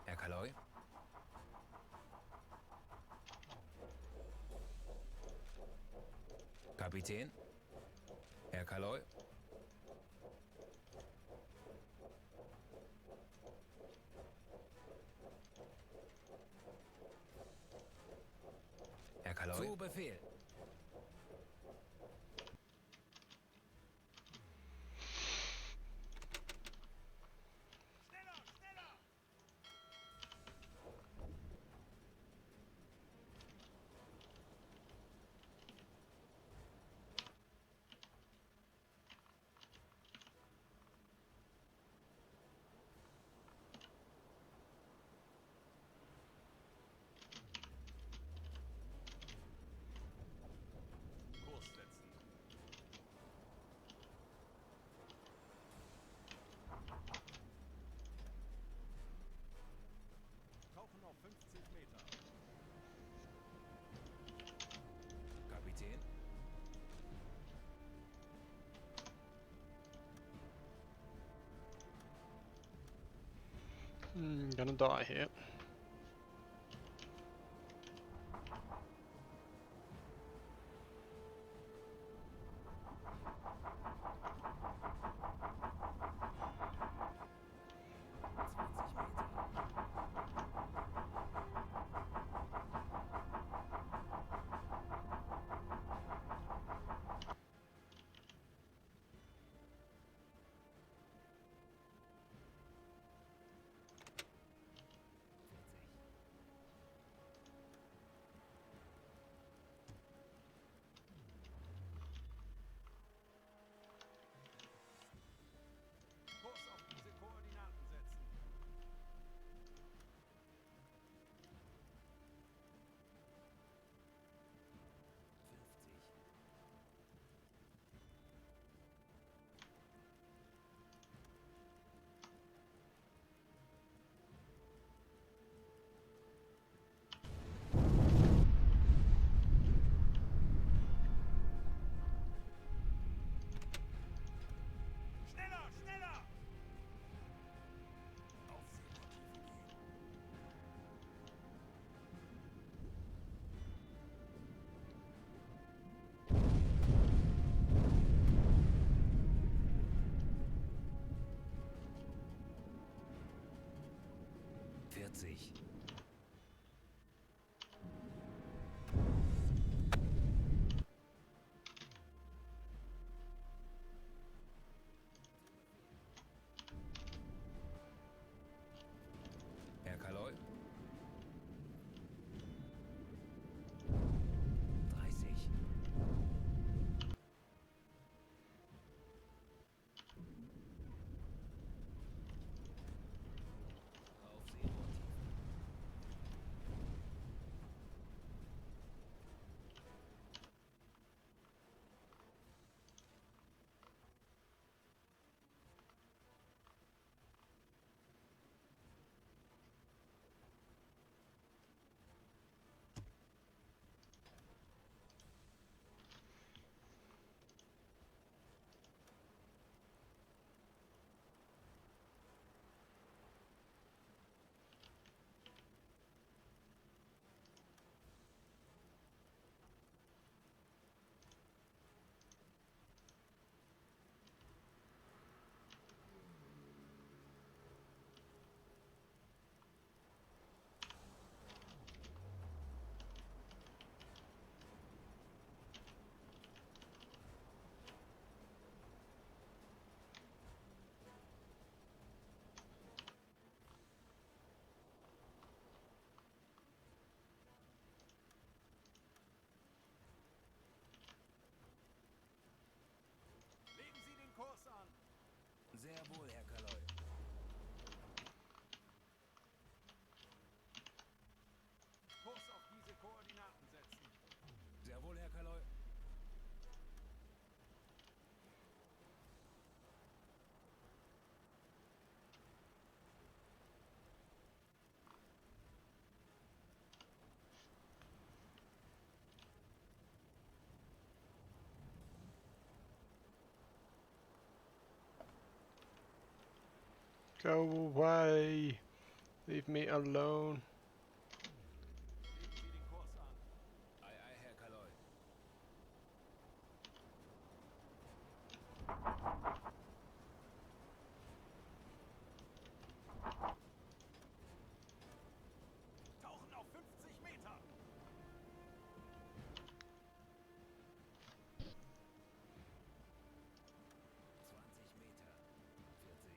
Herr Kaloy? Kapitän? Herr Kaloy? Herr Kaloy? Zu Befehl. Schneller! Schneller! Kurs setzen. Tauchen auf 50 Meter. Kapitän? Gonna die here. 30. Herr Kaloi? 30. Auf Seerohrtiefe. Legen Sie den Kurs an. Sehr wohl, Herr Kaloi. Kurs auf diese Koordinaten setzen. Sehr wohl, Herr Kaloi. Go away! Leave me alone. Legen Sie den Kurs an. Ei, ei, Herr Kaloi. Tauchen auf 50 Meter. 20 Meter. 40.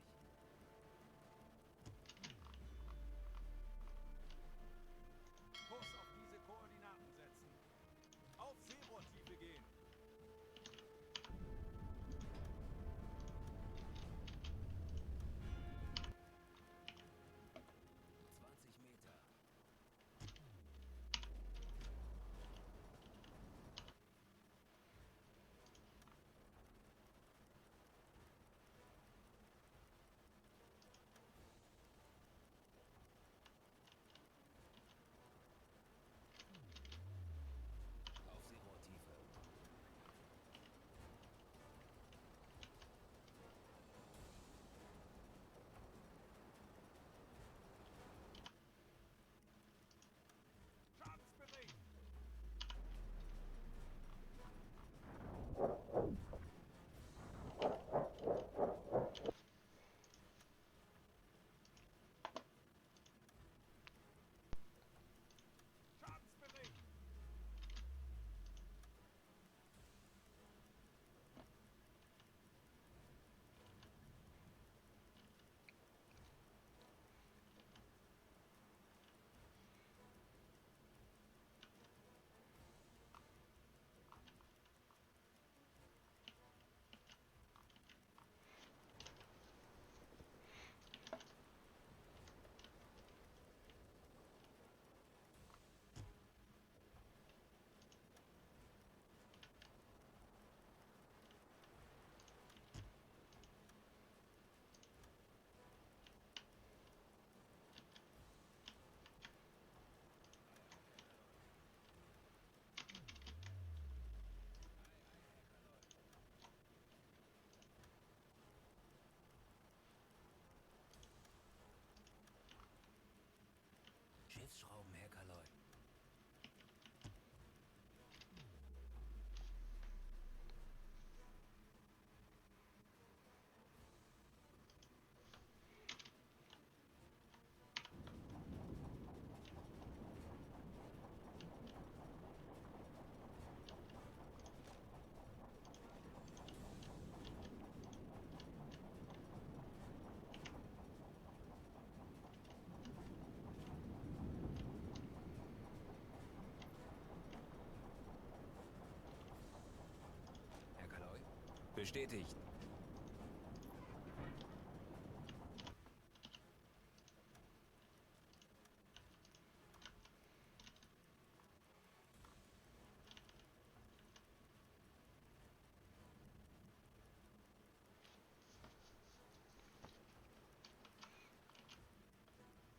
Bestätigt.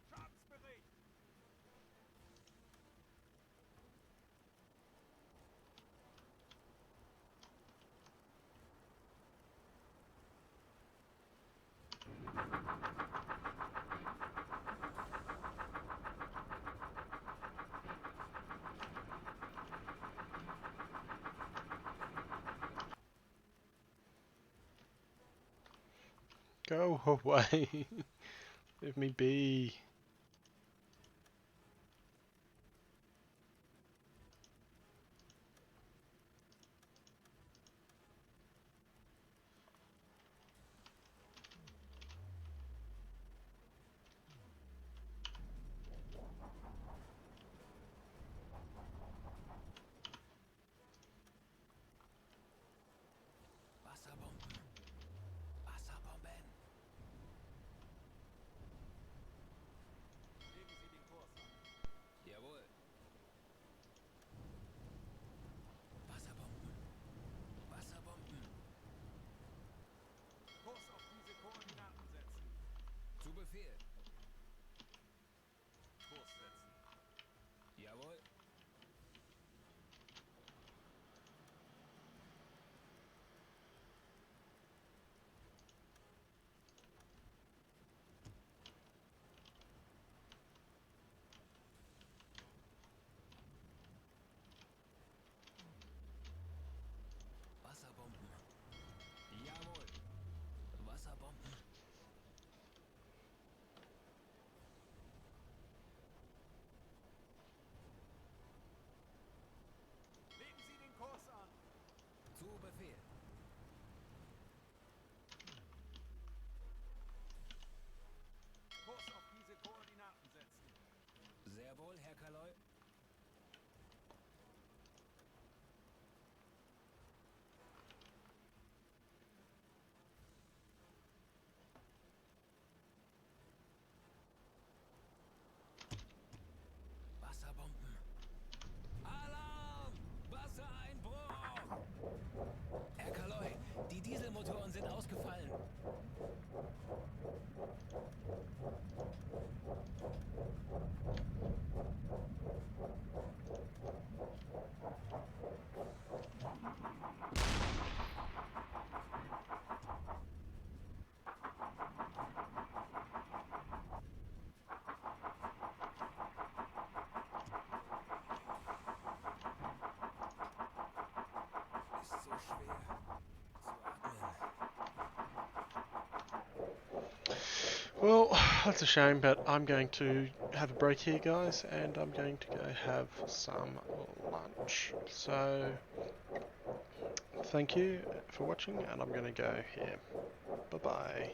Schadensbericht! Go away. Leave me be. Wasserbomben. Wasserbomben. Legen Sie den Kurs an. Jawohl. Wasserbomben. Wasserbomben. Kurs auf diese Koordinaten setzen. Zu Befehl. Kurs setzen. Jawohl. Wasserbomben. Jawohl. Wasserbomben. Legen Sie den Kurs an. Zu Befehl. Kurs auf diese Koordinaten setzen. Sehr wohl, Herr Kaloi. Wasserbomben. Alarm! Wassereinbruch! Herr Kaloi, die Dieselmotoren sind ausgefallen. Ist so schwer zu atmen. Well, that's a shame, but I'm going to have a break here, guys, and I'm going to go have some lunch. So, thank you for watching, and I'm going to go here. Bye bye.